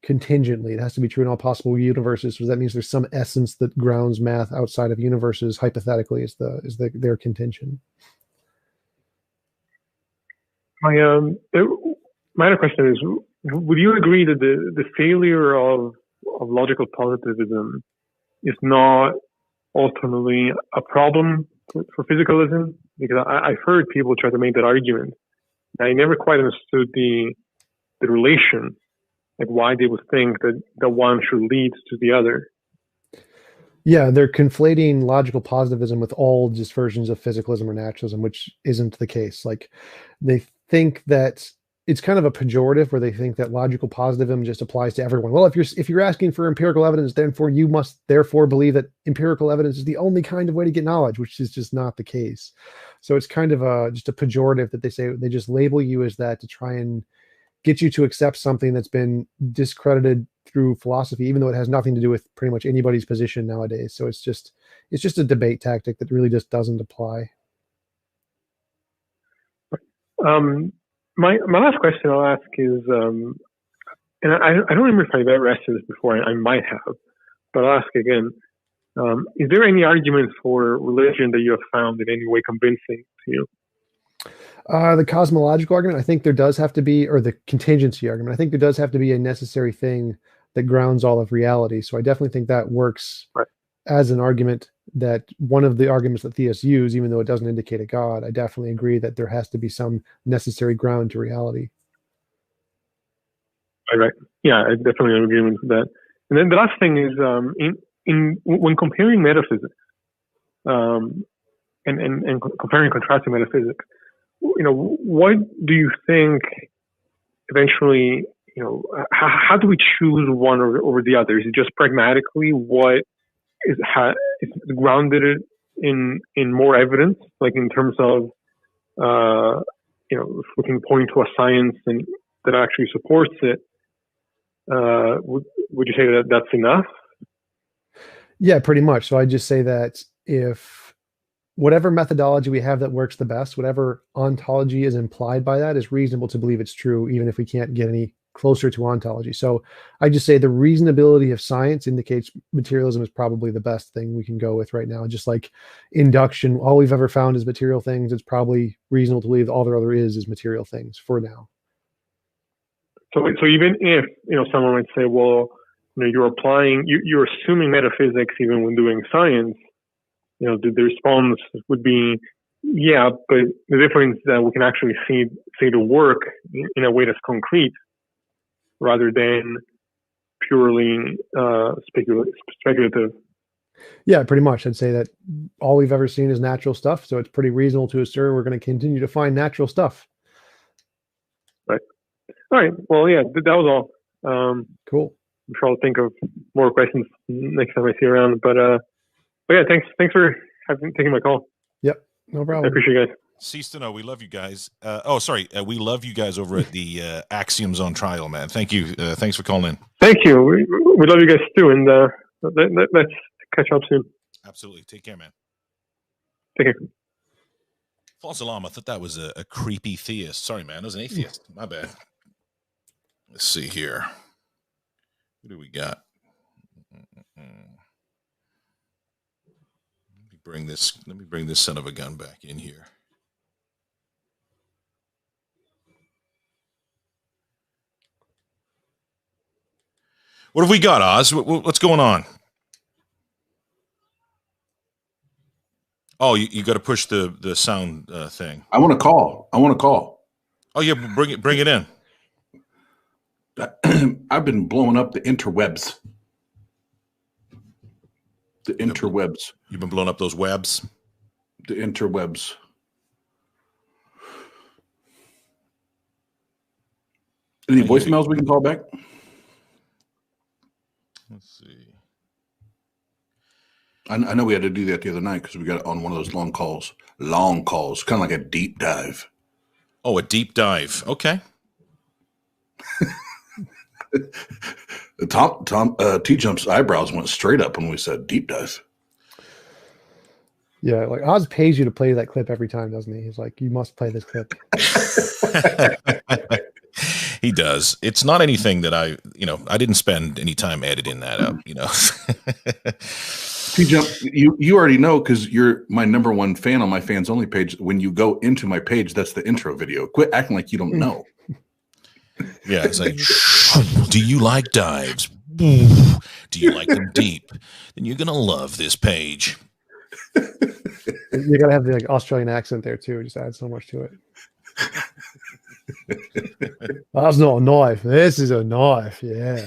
contingently. It has to be true in all possible universes. So that means there's some essence that grounds math outside of universes. Hypothetically, is their contention. My other question is: would you agree that the failure of logical positivism is not ultimately a problem for physicalism? Because I've heard people try to make that argument. I never quite understood the relation, like why they would think that the one should lead to the other. Yeah, they're conflating logical positivism with all just versions of physicalism or naturalism, which isn't the case. Like, they think that it's kind of a pejorative where they think that logical positivism just applies to everyone. Well, if you're asking for empirical evidence, therefore you must believe that empirical evidence is the only kind of way to get knowledge, which is just not the case. So it's kind of just a pejorative that they just label you as that to try and get you to accept something that's been discredited through philosophy, even though it has nothing to do with pretty much anybody's position nowadays. So it's just a debate tactic that really just doesn't apply. My last question I'll ask is, and I don't remember if I've ever asked this before. I might have, but I'll ask again. Is there any argument for religion that you have found in any way convincing to you? The cosmological argument, I think there does have to be, or the contingency argument, I think there does have to be a necessary thing that grounds all of reality. So I definitely think that works as an argument, that one of the arguments that theists use, even though it doesn't indicate a God. I definitely agree that there has to be some necessary ground to reality. Right. Yeah, I definitely am in agreement with that. And then the last thing is, when comparing metaphysics, and comparing and contrasting metaphysics, what do you think eventually, how do we choose one over the other? Is it just pragmatically what is grounded in more evidence, like in terms of, if we can point to a science and that actually supports it, would you say that that's enough? Yeah, pretty much. So I just say that if whatever methodology we have that works the best, whatever ontology is implied by that, is reasonable to believe it's true, even if we can't get any closer to ontology. So I just say the reasonability of science indicates materialism is probably the best thing we can go with right now. Just like induction, all we've ever found is material things. It's probably reasonable to believe that all there other is material things for now. So even if, someone might say, well, you're assuming metaphysics even when doing science, the response would be, yeah, but the difference is that we can actually see the work in a way that's concrete rather than purely speculative. Yeah, pretty much. I'd say that all we've ever seen is natural stuff, so it's pretty reasonable to assume we're going to continue to find natural stuff. Right. All right. Well, yeah, that was all. Cool. I'm sure I'll think of more questions next time I see you around. But yeah, thanks for taking my call. Yep, no problem. I appreciate you guys. Cease to know. We love you guys. We love you guys over at the Axioms on Trial, man. Thank you. Thanks for calling in. Thank you. We love you guys too, and let's catch up soon. Absolutely. Take care, man. Take care. False alarm. I thought that was a creepy theist. Sorry, man. It was an atheist. My bad. Let's see here. Who do we got? Let me bring this son of a gun back in here. What have we got, Oz? What's going on? Oh, you got to push the sound thing. I want to call. Oh yeah, bring it in. I've been blowing up the interwebs. The interwebs. You've been blowing up those webs. The interwebs. Any voicemails we can call back? Let's see. I know we had to do that the other night because we got on one of those long calls. Long calls, kind of like a deep dive. Oh, a deep dive. Okay. TJump's eyebrows went straight up when we said deep dive. Yeah, like Oz pays you to play that clip every time, doesn't he? He's like, you must play this clip. He does. It's not anything that I didn't spend any time editing that up, TJump, you already know because you're my number one fan on my fans only page. When you go into my page, that's the intro video. Quit acting like you don't know. Yeah, it's like, do you like dives? Do you like them deep? Then you're gonna love this page. You gotta have the Australian accent there too. It just adds so much to it. That's not a knife. This is a knife. Yeah.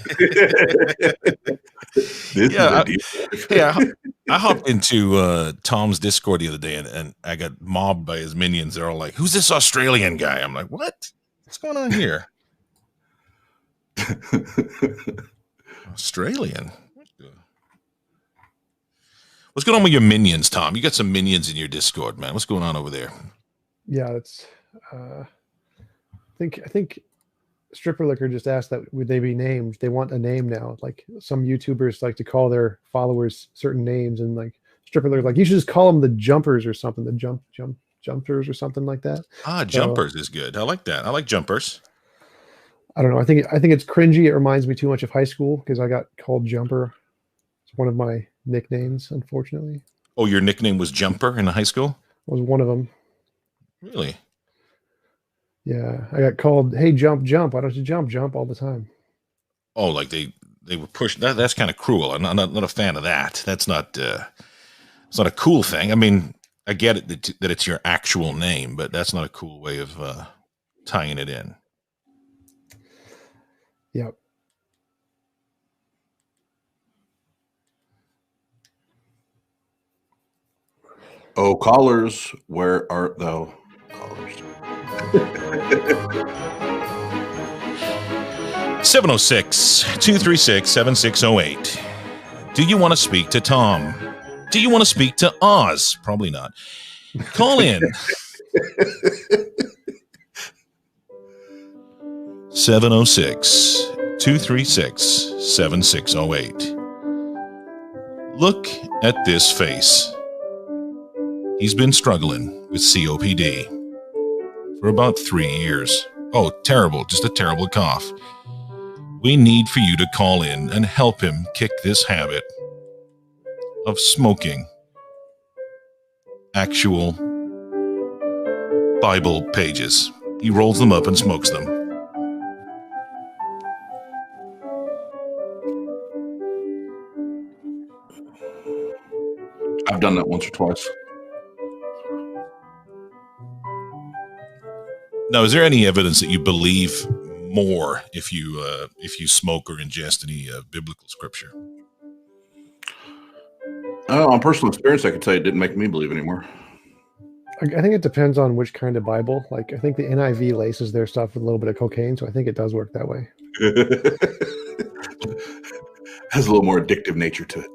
I hopped into Tom's Discord the other day and I got mobbed by his minions. They're all like, "Who's this Australian guy?" I'm like, "What? What's going on here?" Australian. What's going on with your minions, Tom? You got some minions in your Discord, man. What's going on over there? Yeah, it's. I think Stripper Liquor just asked that would they be named. They want a name now. Like some YouTubers like to call their followers certain names, and like Stripper Liquor, like you should just call them the Jumpers or something. The Jumpers or something like that. Jumpers is good. I like that. I like Jumpers. I don't know. I think it's cringy. It reminds me too much of high school because I got called Jumper. It's one of my nicknames, unfortunately. Oh, your nickname was Jumper in high school? Was one of them. Really? Yeah, I got called, "Hey, jump, jump. Why don't you jump all the time?" Oh, like they were pushed. That's kind of cruel. I'm not a fan of that. That's not. It's not a cool thing. I mean, I get it that it's your actual name, but that's not a cool way of tying it in. Yep. Oh, callers, where art thou? Callers. 706-236-7608. Do you want to speak to Tom? Do you want to speak to Oz? Probably not. Call in. 706-236-7608. Look at this face. He's been struggling with COPD for about 3 years. Oh, terrible. Just a terrible cough. We need for you to call in and help him kick this habit of smoking actual Bible pages. He rolls them up and smokes them. I've done that once or twice. Now, is there any evidence that you believe more if you smoke or ingest any biblical scripture? On personal experience, I could tell you it didn't make me believe anymore. I think it depends on which kind of Bible. Like I think the NIV laces their stuff with a little bit of cocaine, so I think it does work that way. Has a little more addictive nature to it.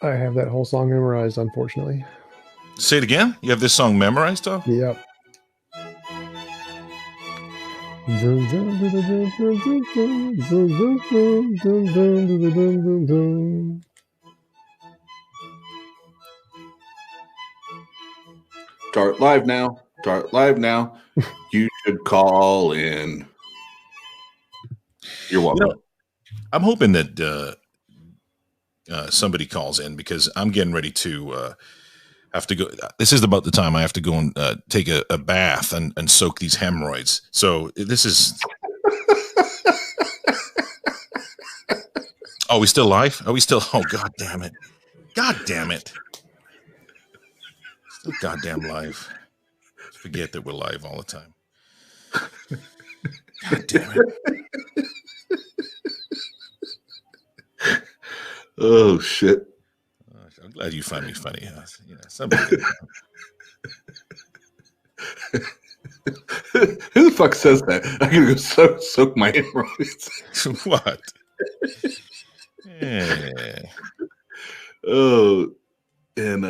I have that whole song memorized, unfortunately. Say it again? You have this song memorized, Tom? Yep. Start live now. Start live now. You should call in. You're welcome. I'm hoping that somebody calls in, because I'm getting ready to have to go. This is about the time I have to go and take a bath and soak these hemorrhoids. So this is. Oh, we still live? Are we still? Oh, God damn it! God damn it! Still goddamn live. Forget that we're live all the time. God damn it! Oh shit! I'm glad you find me funny. You know, somebody. Who the fuck says that? I'm gonna go soak my hemorrhoids. What? Yeah. Oh, and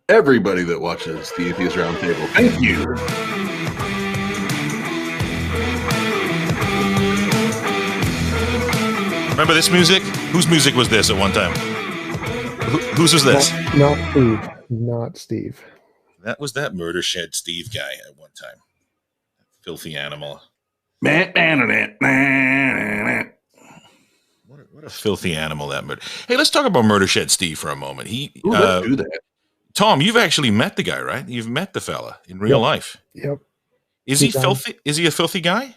everybody that watches the Atheist Roundtable, thank you. Remember this music? Whose music was this at one time? Whose was this? Not Steve. Not Steve. That was that Murder Shed Steve guy at one time. Filthy animal. What a filthy animal that murder. Hey, let's talk about Murder Shed Steve for a moment. Let's do that. Tom, you've actually met the guy, right? You've met the fella in real life. Yep. Is he filthy? Is he a filthy guy?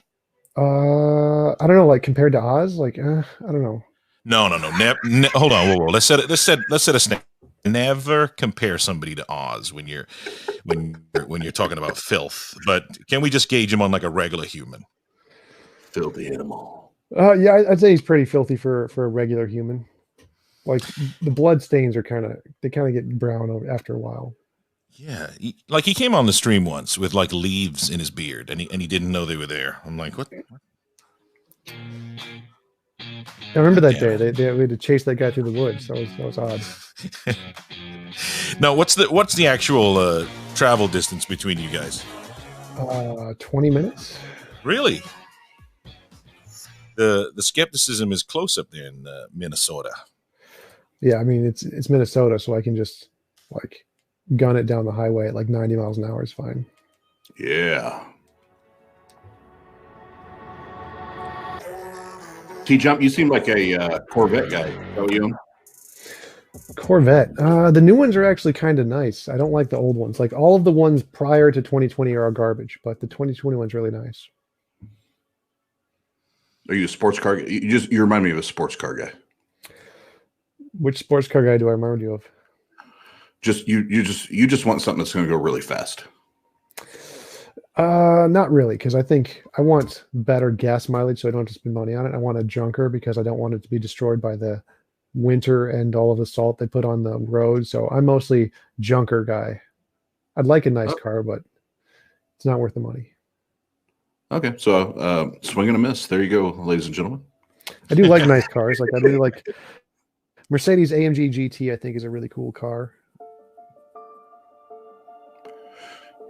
I don't know. Like compared to Oz, like I don't know. No. Hold on. Whoa. Let's set a snap. Never compare somebody to Oz when you're talking about filth. But can we just gauge him on like a regular human? Filthy animal. Yeah, I'd say he's pretty filthy for a regular human. Like the blood stains are kind of get brown after a while. Yeah, he came on the stream once with like leaves in his beard, and he didn't know they were there. I'm like, what? I remember that day. We had to chase that guy through the woods. That was odd. Now, what's the actual travel distance between you guys? 20 minutes. Really? The skepticism is close up there in Minnesota. Yeah, I mean it's Minnesota, so I can just like gun it down the highway at like 90 miles an hour is fine. Yeah. TJump, you seem like a Corvette guy, don't you? Corvette. The new ones are actually kind of nice. I don't like the old ones. Like all of the ones prior to 2020 are garbage, but the 2020 one's really nice. Are you a sports car guy? You remind me of a sports car guy. Which sports car guy do I remind you of? You just want something that's going to go really fast. Not really, because I think I want better gas mileage, so I don't have to spend money on it. I want a junker because I don't want it to be destroyed by the winter and all of the salt they put on the road. So I'm mostly junker guy. I'd like a nice car, but it's not worth the money. Okay, so swing and a miss. There you go, ladies and gentlemen. I do like nice cars. Like I really like Mercedes AMG GT. I think is a really cool car.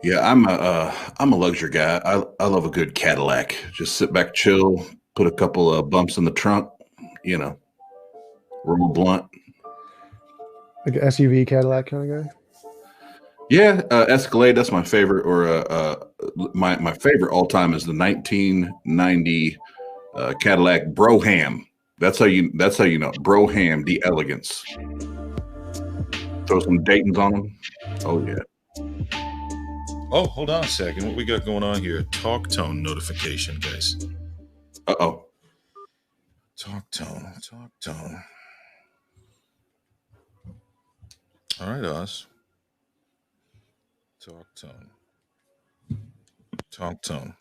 Yeah, I'm a luxury guy. I love a good Cadillac. Just sit back, chill, put a couple of bumps in the trunk, roll blunt. Like an SUV Cadillac kind of guy. Yeah, Escalade. That's my favorite. Or my favorite all time is the 1990 Cadillac Brougham. That's how you know Brougham, the elegance. Throw some Daytons on them. Oh yeah. Oh, hold on a second. What we got going on here? Talk tone notification, guys. Uh-oh. Talk tone. All right, Oz. Talk tone.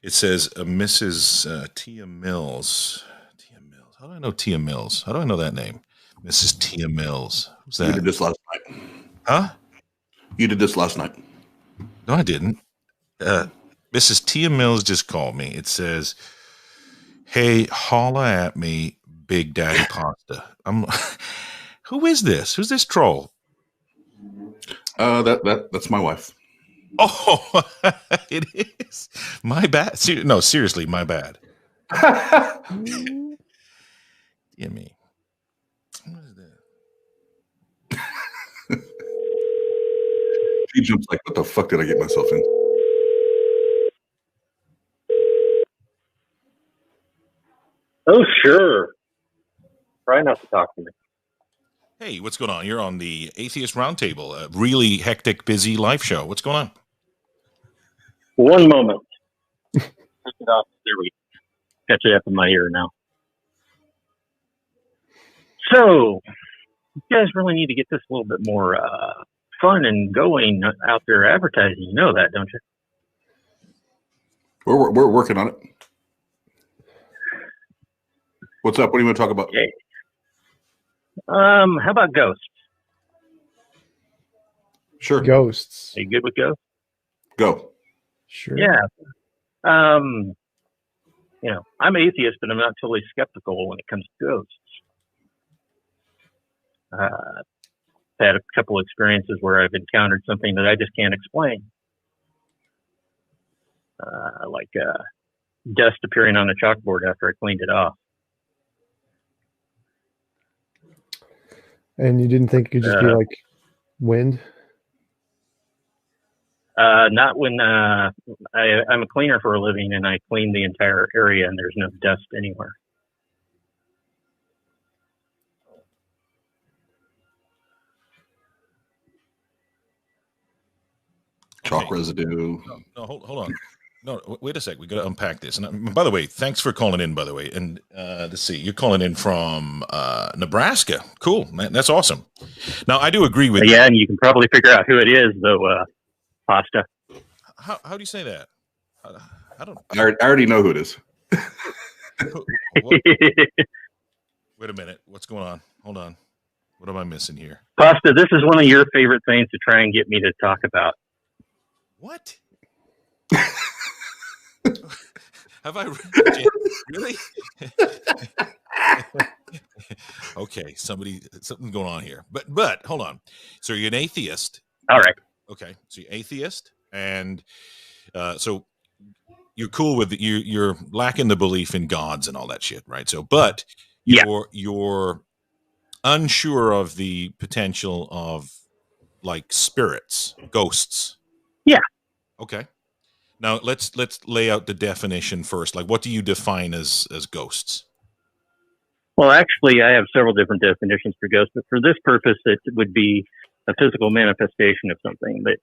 It says Mrs. Tia Mills. Tia Mills. How do I know Tia Mills? How do I know that name? Mrs. Tia Mills. Who's that? You did this last night. Huh? You did this last night. No, I didn't. Mrs. Tia Mills just called me. It says, "Hey, holla at me, Big Daddy Pasta." Who is this? Who's this troll? That's my wife. Oh, it is. My bad. No, seriously, my bad. Yeah, me. What is that? She jumps like, what the fuck did I get myself in? Oh, sure. Try not to talk to me. Hey, what's going on? You're on the Atheist Roundtable, a really hectic, busy live show. What's going on? One moment. Take it off. There we go. Catch it up in my ear now. So, you guys really need to get this a little bit more fun and going out there advertising. You know that, don't you? We're working on it. What's up? What do you want to talk about? Okay. How about ghosts? Sure. Ghosts. Are you good with ghosts? Go. Sure. Yeah. You know, I'm atheist, but I'm not totally skeptical when it comes to ghosts. I've had a couple experiences where I've encountered something that I just can't explain. Like dust appearing on a chalkboard after I cleaned it off. And you didn't think it could just be like wind? Not when I'm a cleaner for a living and I clean the entire area and there's no dust anywhere. Chalk residue. No, hold on. No, wait a sec. We got to unpack this. And by the way, thanks for calling in. By the way, and let's see, you're calling in from Nebraska. Cool, man. That's awesome. Now, I do agree with you. Yeah, and you can probably figure out who it is, though. Pasta. How do you say that? I don't. I already know who it is. Wait a minute. What's going on? Hold on. What am I missing here? Pasta, this is one of your favorite things to try and get me to talk about. What? Have I really? Okay, something's going on here. But hold on. So you're an atheist. All right. Okay, so you're atheist, and so you're cool with you're lacking the belief in gods and all that shit, right? So, but you're unsure of the potential of like spirits, ghosts. Yeah. Okay. Now let's lay out the definition first. Like, what do you define as ghosts? Well, actually, I have several different definitions for ghosts, but for this purpose, it would be a physical manifestation of something that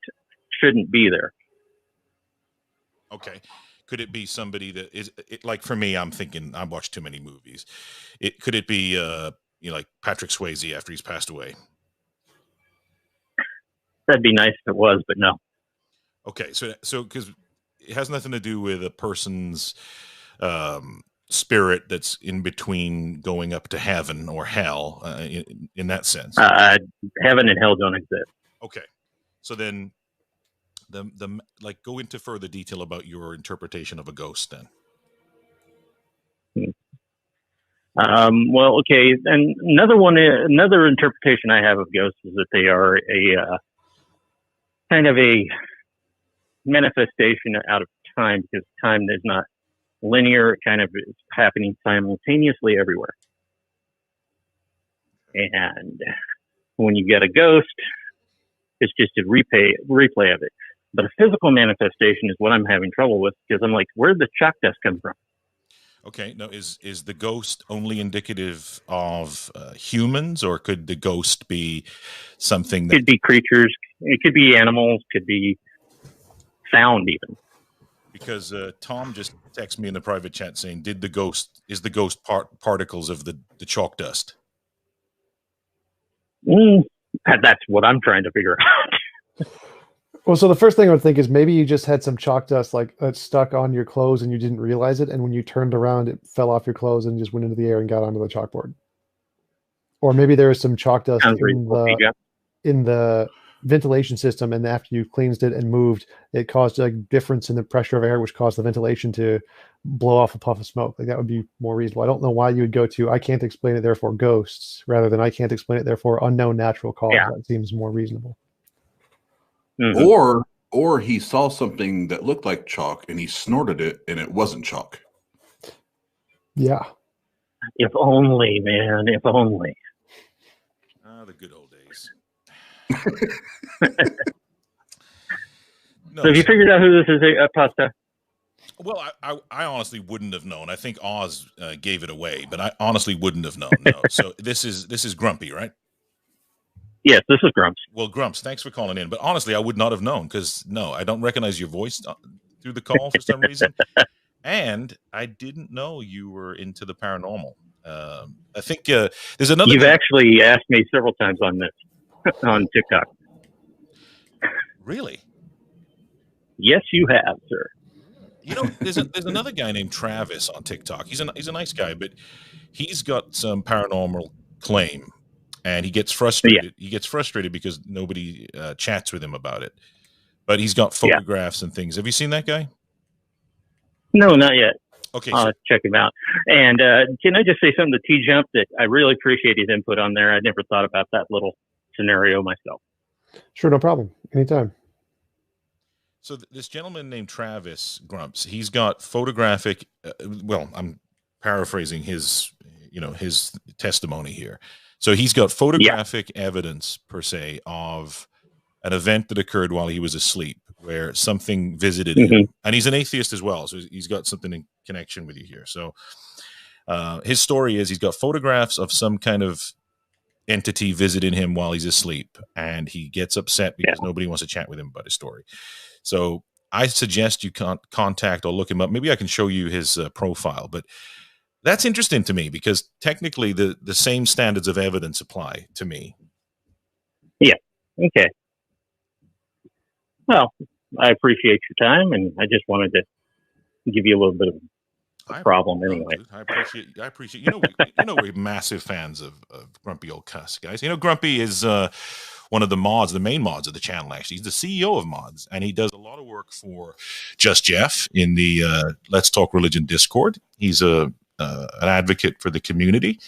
shouldn't be there. Okay. Could it be somebody that is like, for me, I'm thinking I've watched too many movies. Could it be like Patrick Swayze after he's passed away? That'd be nice if it was, but no. Okay, so because it has nothing to do with a person's spirit that's in between going up to heaven or hell in that sense. Heaven and hell don't exist. Okay, so then the like go into further detail about your interpretation of a ghost then. Well, okay, and another interpretation I have of ghosts is that they are a kind of a manifestation out of time, because time is not linear. It kind of is happening simultaneously everywhere. And when you get a ghost, it's just a replay of it. But a physical manifestation is what I'm having trouble with, because I'm like, where'd the chalk dust come from? Okay, now is the ghost only indicative of humans, or could the ghost be something that could be creatures? It could be animals. Could be sound even. Because Tom just texted me in the private chat saying, is the ghost particles of the chalk dust? That's what I'm trying to figure out. Well, so the first thing I would think is maybe you just had some chalk dust like that stuck on your clothes and you didn't realize it, and when you turned around, it fell off your clothes and just went into the air and got onto the chalkboard. Or maybe there was some chalk dust in the ventilation system, and after you cleansed it and moved, it caused a difference in the pressure of air, which caused the ventilation to blow off a puff of smoke. Like, that would be more reasonable. I don't know why you would go to I can't explain it, therefore ghosts, rather than I can't explain it, therefore unknown natural cause. Yeah. That seems more reasonable. Mm-hmm. Or he saw something that looked like chalk and he snorted it and it wasn't chalk. Yeah. If only, man. If only. The good old days. So have you figured out who this is, Pasta? Well, I honestly wouldn't have known. I think Oz gave it away, but I honestly wouldn't have known. No. So this is Grumpy, right? Yes, this is Grumps. Well, Grumps, thanks for calling in. But honestly, I would not have known because, no, I don't recognize your voice through the call for some reason. And I didn't know you were into the paranormal. I think there's another. You've actually asked me several times on this on TikTok. Really? Yes, you have, sir. You know, there's another guy named Travis on TikTok. He's a nice guy, but he's got some paranormal claim, and he gets frustrated. Yeah. He gets frustrated because nobody chats with him about it. But he's got photographs and things. Have you seen that guy? No, not yet. Okay, I'll check him out. And can I just say something to TJump that I really appreciate his input on there. I never thought about that little scenario myself. Sure, no problem. Anytime. So this gentleman named Travis Grumps, he's got photographic. Well, I'm paraphrasing his testimony here. So he's got photographic evidence per se of an event that occurred while he was asleep, where something visited him, and he's an atheist as well. So he's got something in connection with you here. So his story is he's got photographs of some kind of entity visiting him while he's asleep, and he gets upset because nobody wants to chat with him about his story. So I suggest you contact or look him up. Maybe I can show you his profile, but that's interesting to me because technically the same standards of evidence apply to me. Yeah. Okay. Well, I appreciate your time, and I just wanted to give you a little bit of a problem anyway. I appreciate. You know, we're massive fans of Grumpy Old Cuss, guys. You know, Grumpy is one of the main mods of the channel. Actually, he's the CEO of mods, and he does a lot of work for Just Jeff in the Let's Talk Religion Discord. He's an advocate for the community,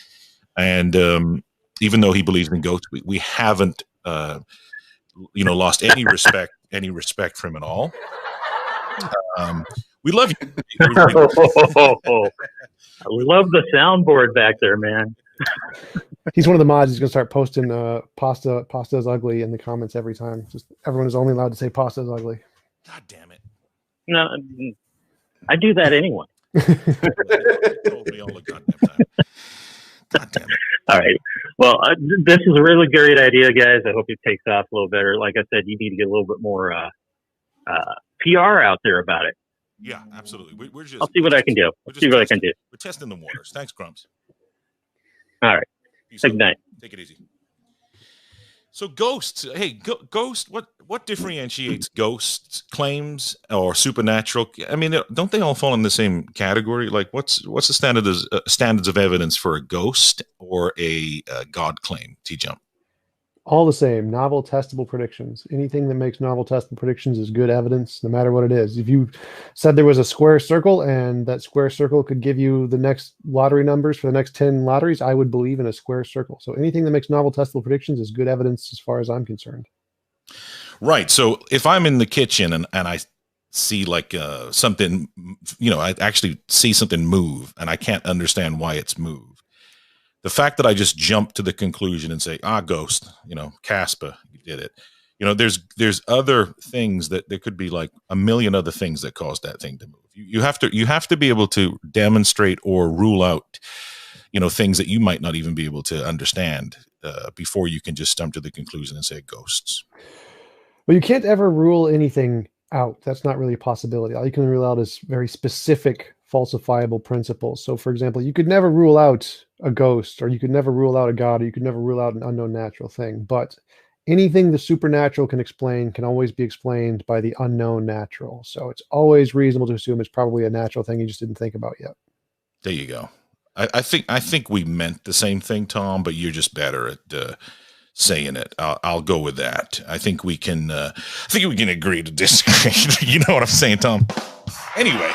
and even though he believes in goats, we haven't lost any respect for him at all. We love you. We love the soundboard back there, man. He's one of the mods. He's going to start posting pasta's ugly in the comments every time. Just everyone is only allowed to say pasta's ugly. God damn it. No, I do that anyway. Told me all the goddamn time. God damn it. All right. Well, this is a really great idea, guys. I hope it takes off a little better. Like I said, you need to get a little bit more PR out there about it. Yeah, absolutely. I'll see what I can do. We're testing the waters. Thanks, Grumps. All right. Good night. Take it easy. So ghosts. Hey, ghost. What differentiates ghosts claims or supernatural? I mean, don't they all fall in the same category? Like, what's the standards of evidence for a ghost or a God claim? TJump. All the same, novel testable predictions. Anything that makes novel testable predictions is good evidence, no matter what it is. If you said there was a square circle and that square circle could give you the next lottery numbers for the next 10 lotteries, I would believe in a square circle. So anything that makes novel testable predictions is good evidence as far as I'm concerned. Right. So if I'm in the kitchen and I see like something, I actually see something move and I can't understand why it's moved. The fact that I just jump to the conclusion and say, ghost, Caspa, you did it. There's other things that there could be like a million other things that caused that thing to move. You have to be able to demonstrate or rule out, things that you might not even be able to understand before you can just jump to the conclusion and say ghosts. Well, you can't ever rule anything out. That's not really a possibility. All you can rule out is very specific falsifiable principles. So, for example, you could never rule out a ghost, or you could never rule out a god, or you could never rule out an unknown natural thing. But anything the supernatural can explain can always be explained by the unknown natural. So it's always reasonable to assume it's probably a natural thing you just didn't think about yet. There you go. I think we meant the same thing, Tom, but you're just better at saying it. I'll go with that. I think we can agree to disagree. You know what I'm saying, Tom? Anyway.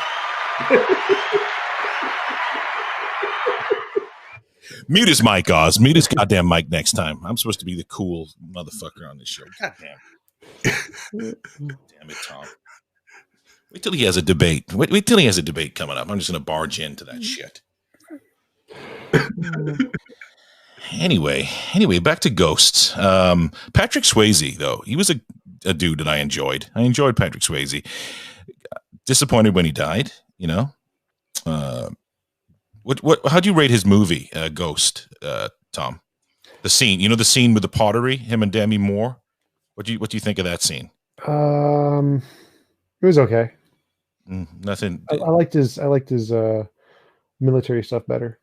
Mute his mic, Oz. Mute his goddamn mic next time. I'm supposed to be the cool motherfucker on this show. Goddamn. Damn it, Tom. Wait till he has a debate. Wait till he has a debate coming up. I'm just going to barge into that shit. Anyway, back to ghosts. Patrick Swayze, though, he was a dude that I enjoyed. I enjoyed Patrick Swayze. Disappointed when he died, How do you rate his movie, Ghost, Tom? The scene, the scene with the pottery, him and Demi Moore. What do you think of that scene? It was okay. Nothing. I liked his military stuff better.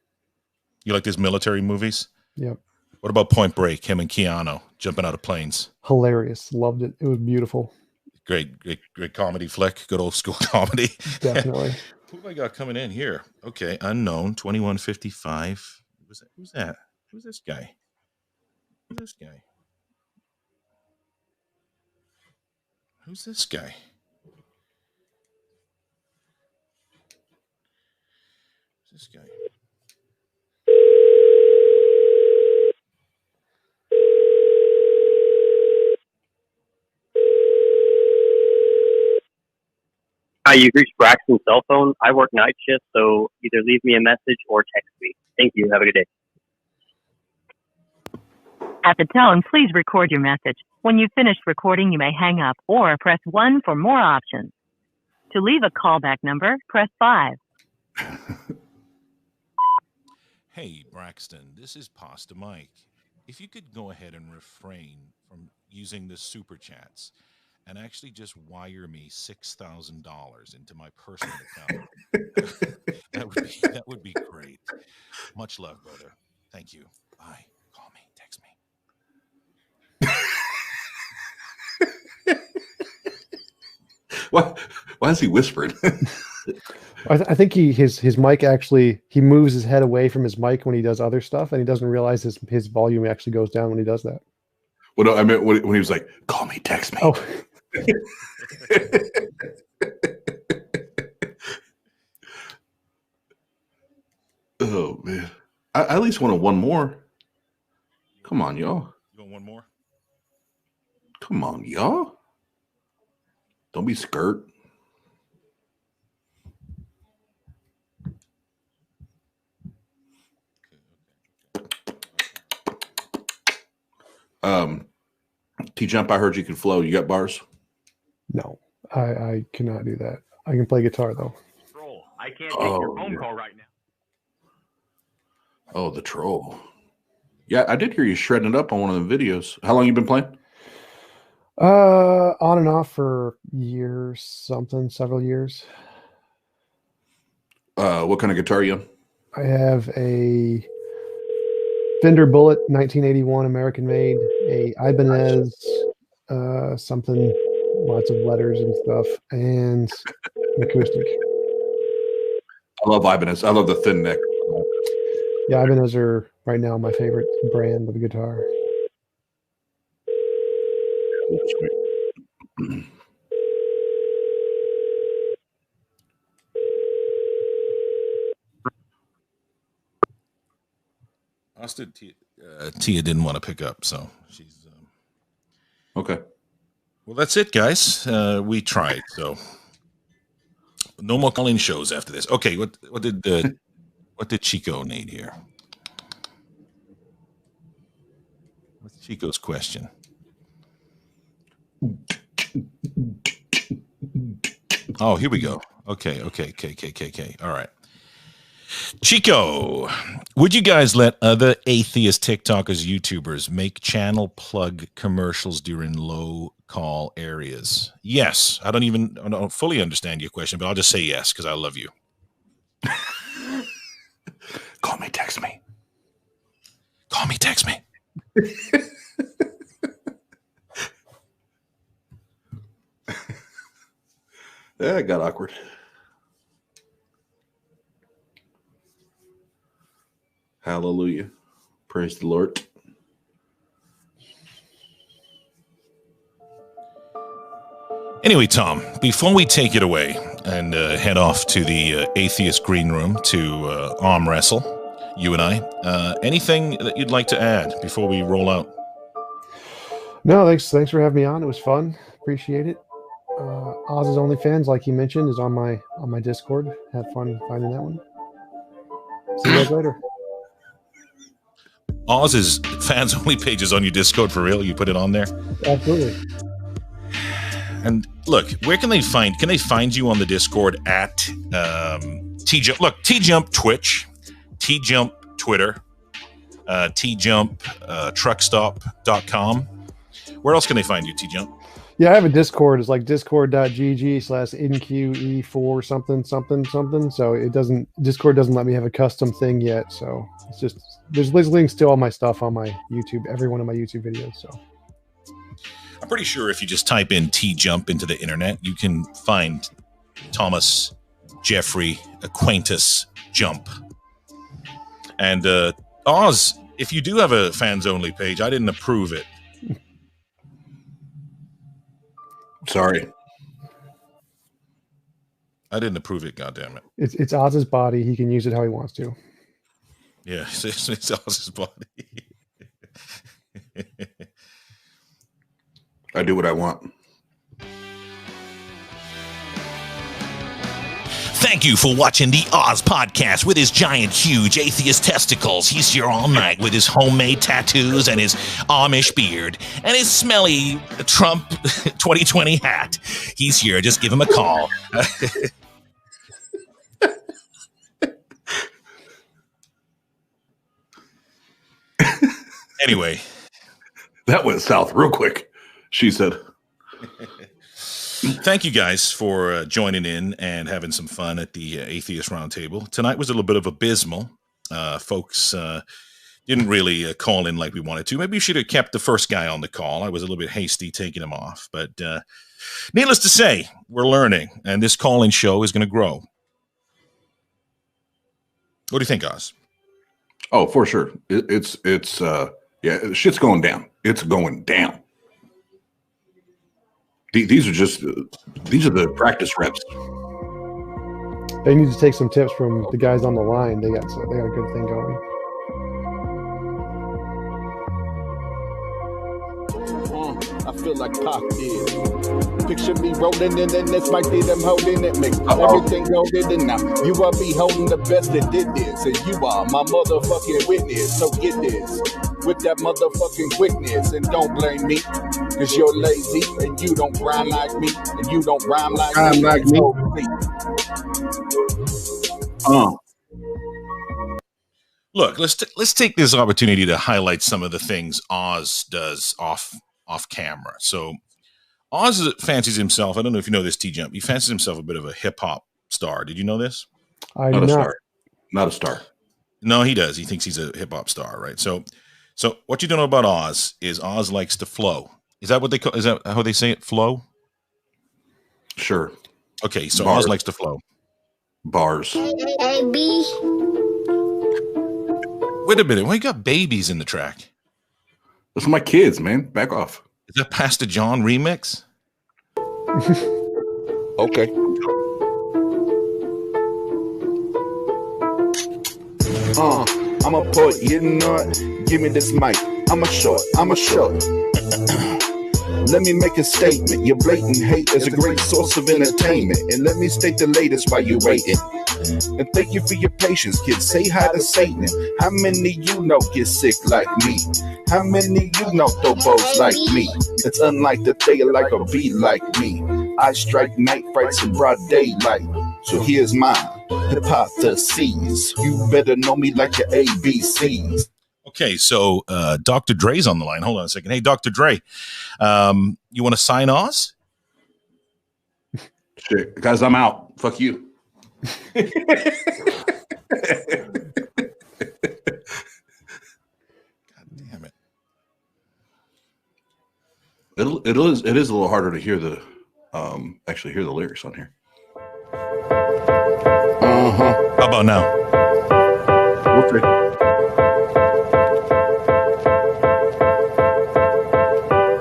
You like his military movies? Yep. What about Point Break? Him and Keanu jumping out of planes. Hilarious. Loved it. It was beautiful. Great comedy flick. Good old school comedy. Definitely. Who have I got coming in here? Okay, unknown 2155. Who's that? Who's this guy? Who's this guy? Who's this guy? Who's this guy? Hi, you've reached Braxton's cell phone. I work night shift, so either leave me a message or text me. Thank you. Have a good day. At the tone, please record your message. When you've finished recording, you may hang up or press 1 for more options. To leave a callback number, press 5. Hey, Braxton, this is Pasta Mike. If you could go ahead and refrain from using the super chats and actually just wire me $6,000 into my personal account, that would be great. Much love, brother. Thank you. Bye. Call me. Text me. Why is he whispering? I think his mic actually, he moves his head away from his mic when he does other stuff, and he doesn't realize his volume actually goes down when he does that. Well, no, I meant when he was like, "Call me, text me." Oh. Oh man, I at least wanted one more. Come on, y'all. You want one more? Come on, y'all. Don't be skirt. TJump, I heard you can flow. You got bars? No, I cannot do that. I can play guitar though. Troll, I can't take your phone call right now. Oh, the troll. Yeah, I did hear you shredding it up on one of the videos. How long you been playing? On and off for years, several years. What kind of guitar are you on? I have a Fender Bullet 1981 American made, a Ibanez something, lots of letters and stuff, and an acoustic. I love Ibanez. I love the thin neck. Yeah, Ibanez are right now my favorite brand of guitar. Austin, Tia didn't want to pick up, so she's okay. Well, that's it, guys. We tried, so no more calling shows after this. Okay, what did Chico need here? What's Chico's question? Oh, here we go. Okay. All right. Chico, would you guys let other atheist TikTokers, YouTubers make channel plug commercials during low call areas? Yes. I don't fully understand your question, but I'll just say yes because I love you. Call me, text me. Call me, text me. Yeah, it got awkward. Hallelujah. Praise the Lord. Anyway, Tom, before we take it away and head off to the atheist green room to arm wrestle, you and I, anything that you'd like to add before we roll out? No, thanks for having me on. It was fun. Appreciate it. Oz's OnlyFans, like you mentioned, is on my Discord. Had fun finding that one. See you guys later. Oz's fans only page is on your Discord for real? You put it on there? Absolutely. And look, where can they find you on the Discord at TJump? Look, TJump Twitch, TJump Twitter. TJump, truckstop.com. Where else can they find you, TJump? Yeah, I have a Discord. It's like discord.gg/NQE4 something. So Discord doesn't let me have a custom thing yet. So it's just, there's links to all my stuff on my YouTube, every one of my YouTube videos. So I'm pretty sure if you just type in TJump into the internet, you can find Thomas Jeffrey Acquaintus Jump. And Oz, if you do have a fans only page, I didn't approve it. Sorry. I didn't approve it, goddammit. it's Oz's body. He can use it how he wants to. Yeah, it's Oz's body. I do what I want. Thank you for watching the Oz podcast with his giant, huge atheist testicles. He's here all night with his homemade tattoos and his Amish beard and his smelly Trump 2020 hat. He's here. Just give him a call. Anyway. That went south real quick, she said. Thank you guys for joining in and having some fun at the Atheist Roundtable. Tonight was a little bit of abysmal. Folks didn't really call in like we wanted to. Maybe we should have kept the first guy on the call. I was a little bit hasty taking him off. But needless to say, we're learning, and this call-in show is going to grow. What do you think, Oz? Oh, for sure. It's shit's going down. It's going down. These are the practice reps. They need to take some tips from the guys on the line. They got a good thing going. I feel like Pac did. Picture me rolling in and this might be them holding it. Make everything golden and now you are beholding the best that did this. And you are my motherfucking witness. So get this with that motherfucking quickness. And don't blame me, cause you're lazy and you don't rhyme like me. And you don't rhyme like me. Look, let's take this opportunity to highlight some of the things Oz does off camera. So Oz fancies himself, I don't know if you know this, TJump, he fancies himself a bit of a hip-hop star. Did you know this? Not a star. Not a star. No, he does. He thinks he's a hip-hop star, right? So what you don't know about Oz is Oz likes to flow. Is that what they call? Is that how they say it? Flow? Sure. Okay, so Bars. Oz likes to flow. Bars. Wait a minute. Why you got babies in the track? Those are my kids, man. Back off. Is that Pastor John remix? Okay. I'm a poet, you know it. Give me this mic. I'm a short. Let me make a statement. Your blatant hate is a great source of entertainment. And let me state the latest while you're waiting. And thank you for your patience, kids. Say hi to Satan. How many you know get sick like me? How many you know throw bows like me? It's unlike that they are like or be like me. I strike night frights in broad daylight. So here's my hypotheses. You better know me like your ABCs. Okay, so Dr. Dre's on the line. Hold on a second. Hey, Dr. Dre, you want to sign Oz? Shit, guys, I'm out. Fuck you. God damn it. It is a little harder to hear the actually hear the lyrics on here. How about now? Okay.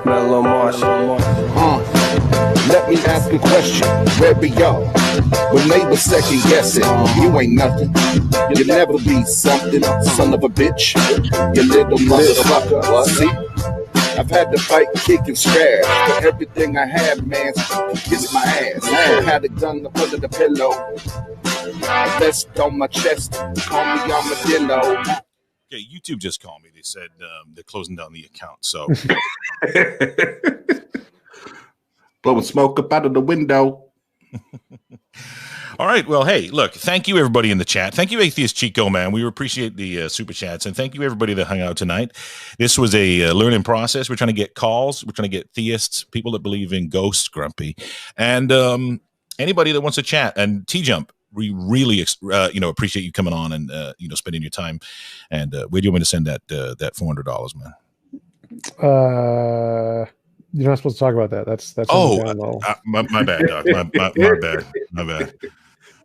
Mellow Marshall. Let me ask a question. Where be y'all? When they was second guessing, you ain't nothing. You'll never be something, son of a bitch. You little motherfucker. See? I've had to fight, kick, and scratch. But everything I have, man, kiss my ass. I had a gun up under the pillow. A vest on my chest. Call me Armadillo. Okay, YouTube just called me. They said they're closing down the account. So blowing smoke up out of the window. All right. Well, hey, look, thank you, everybody in the chat. Thank you, Atheist Chico, man. We appreciate the super chats. And thank you, everybody that hung out tonight. This was a learning process. We're trying to get calls. We're trying to get theists, people that believe in ghosts, Grumpy. And anybody that wants to chat. And TJump, we really appreciate you coming on and spending your time. And where do you want me to send that $400, man? You're not supposed to talk about that. That's my bad, Doc.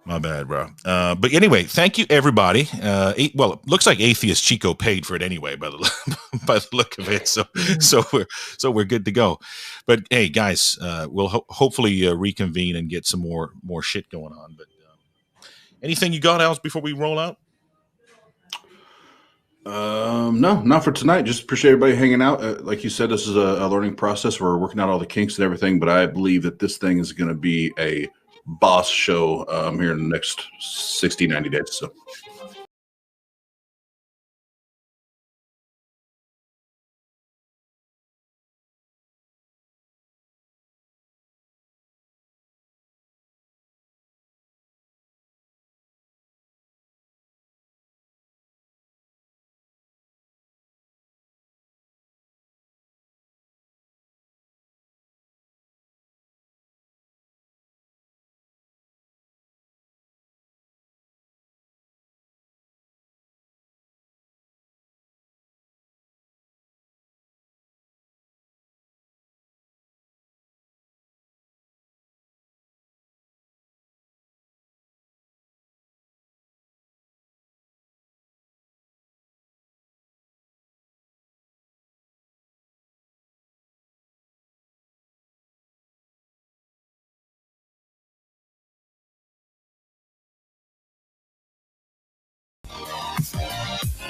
My bad, bro. But anyway, thank you, everybody. It looks like Atheist Chico paid for it anyway, by the look of it. So we're good to go. But hey, guys, we'll hopefully reconvene and get some more shit going on. But anything you got else before we roll out? No, not for tonight. Just appreciate everybody hanging out. Like you said, this is a learning process. We're working out all the kinks and everything, but I believe that this thing is going to be a boss show here in the next 60, 90 days. So.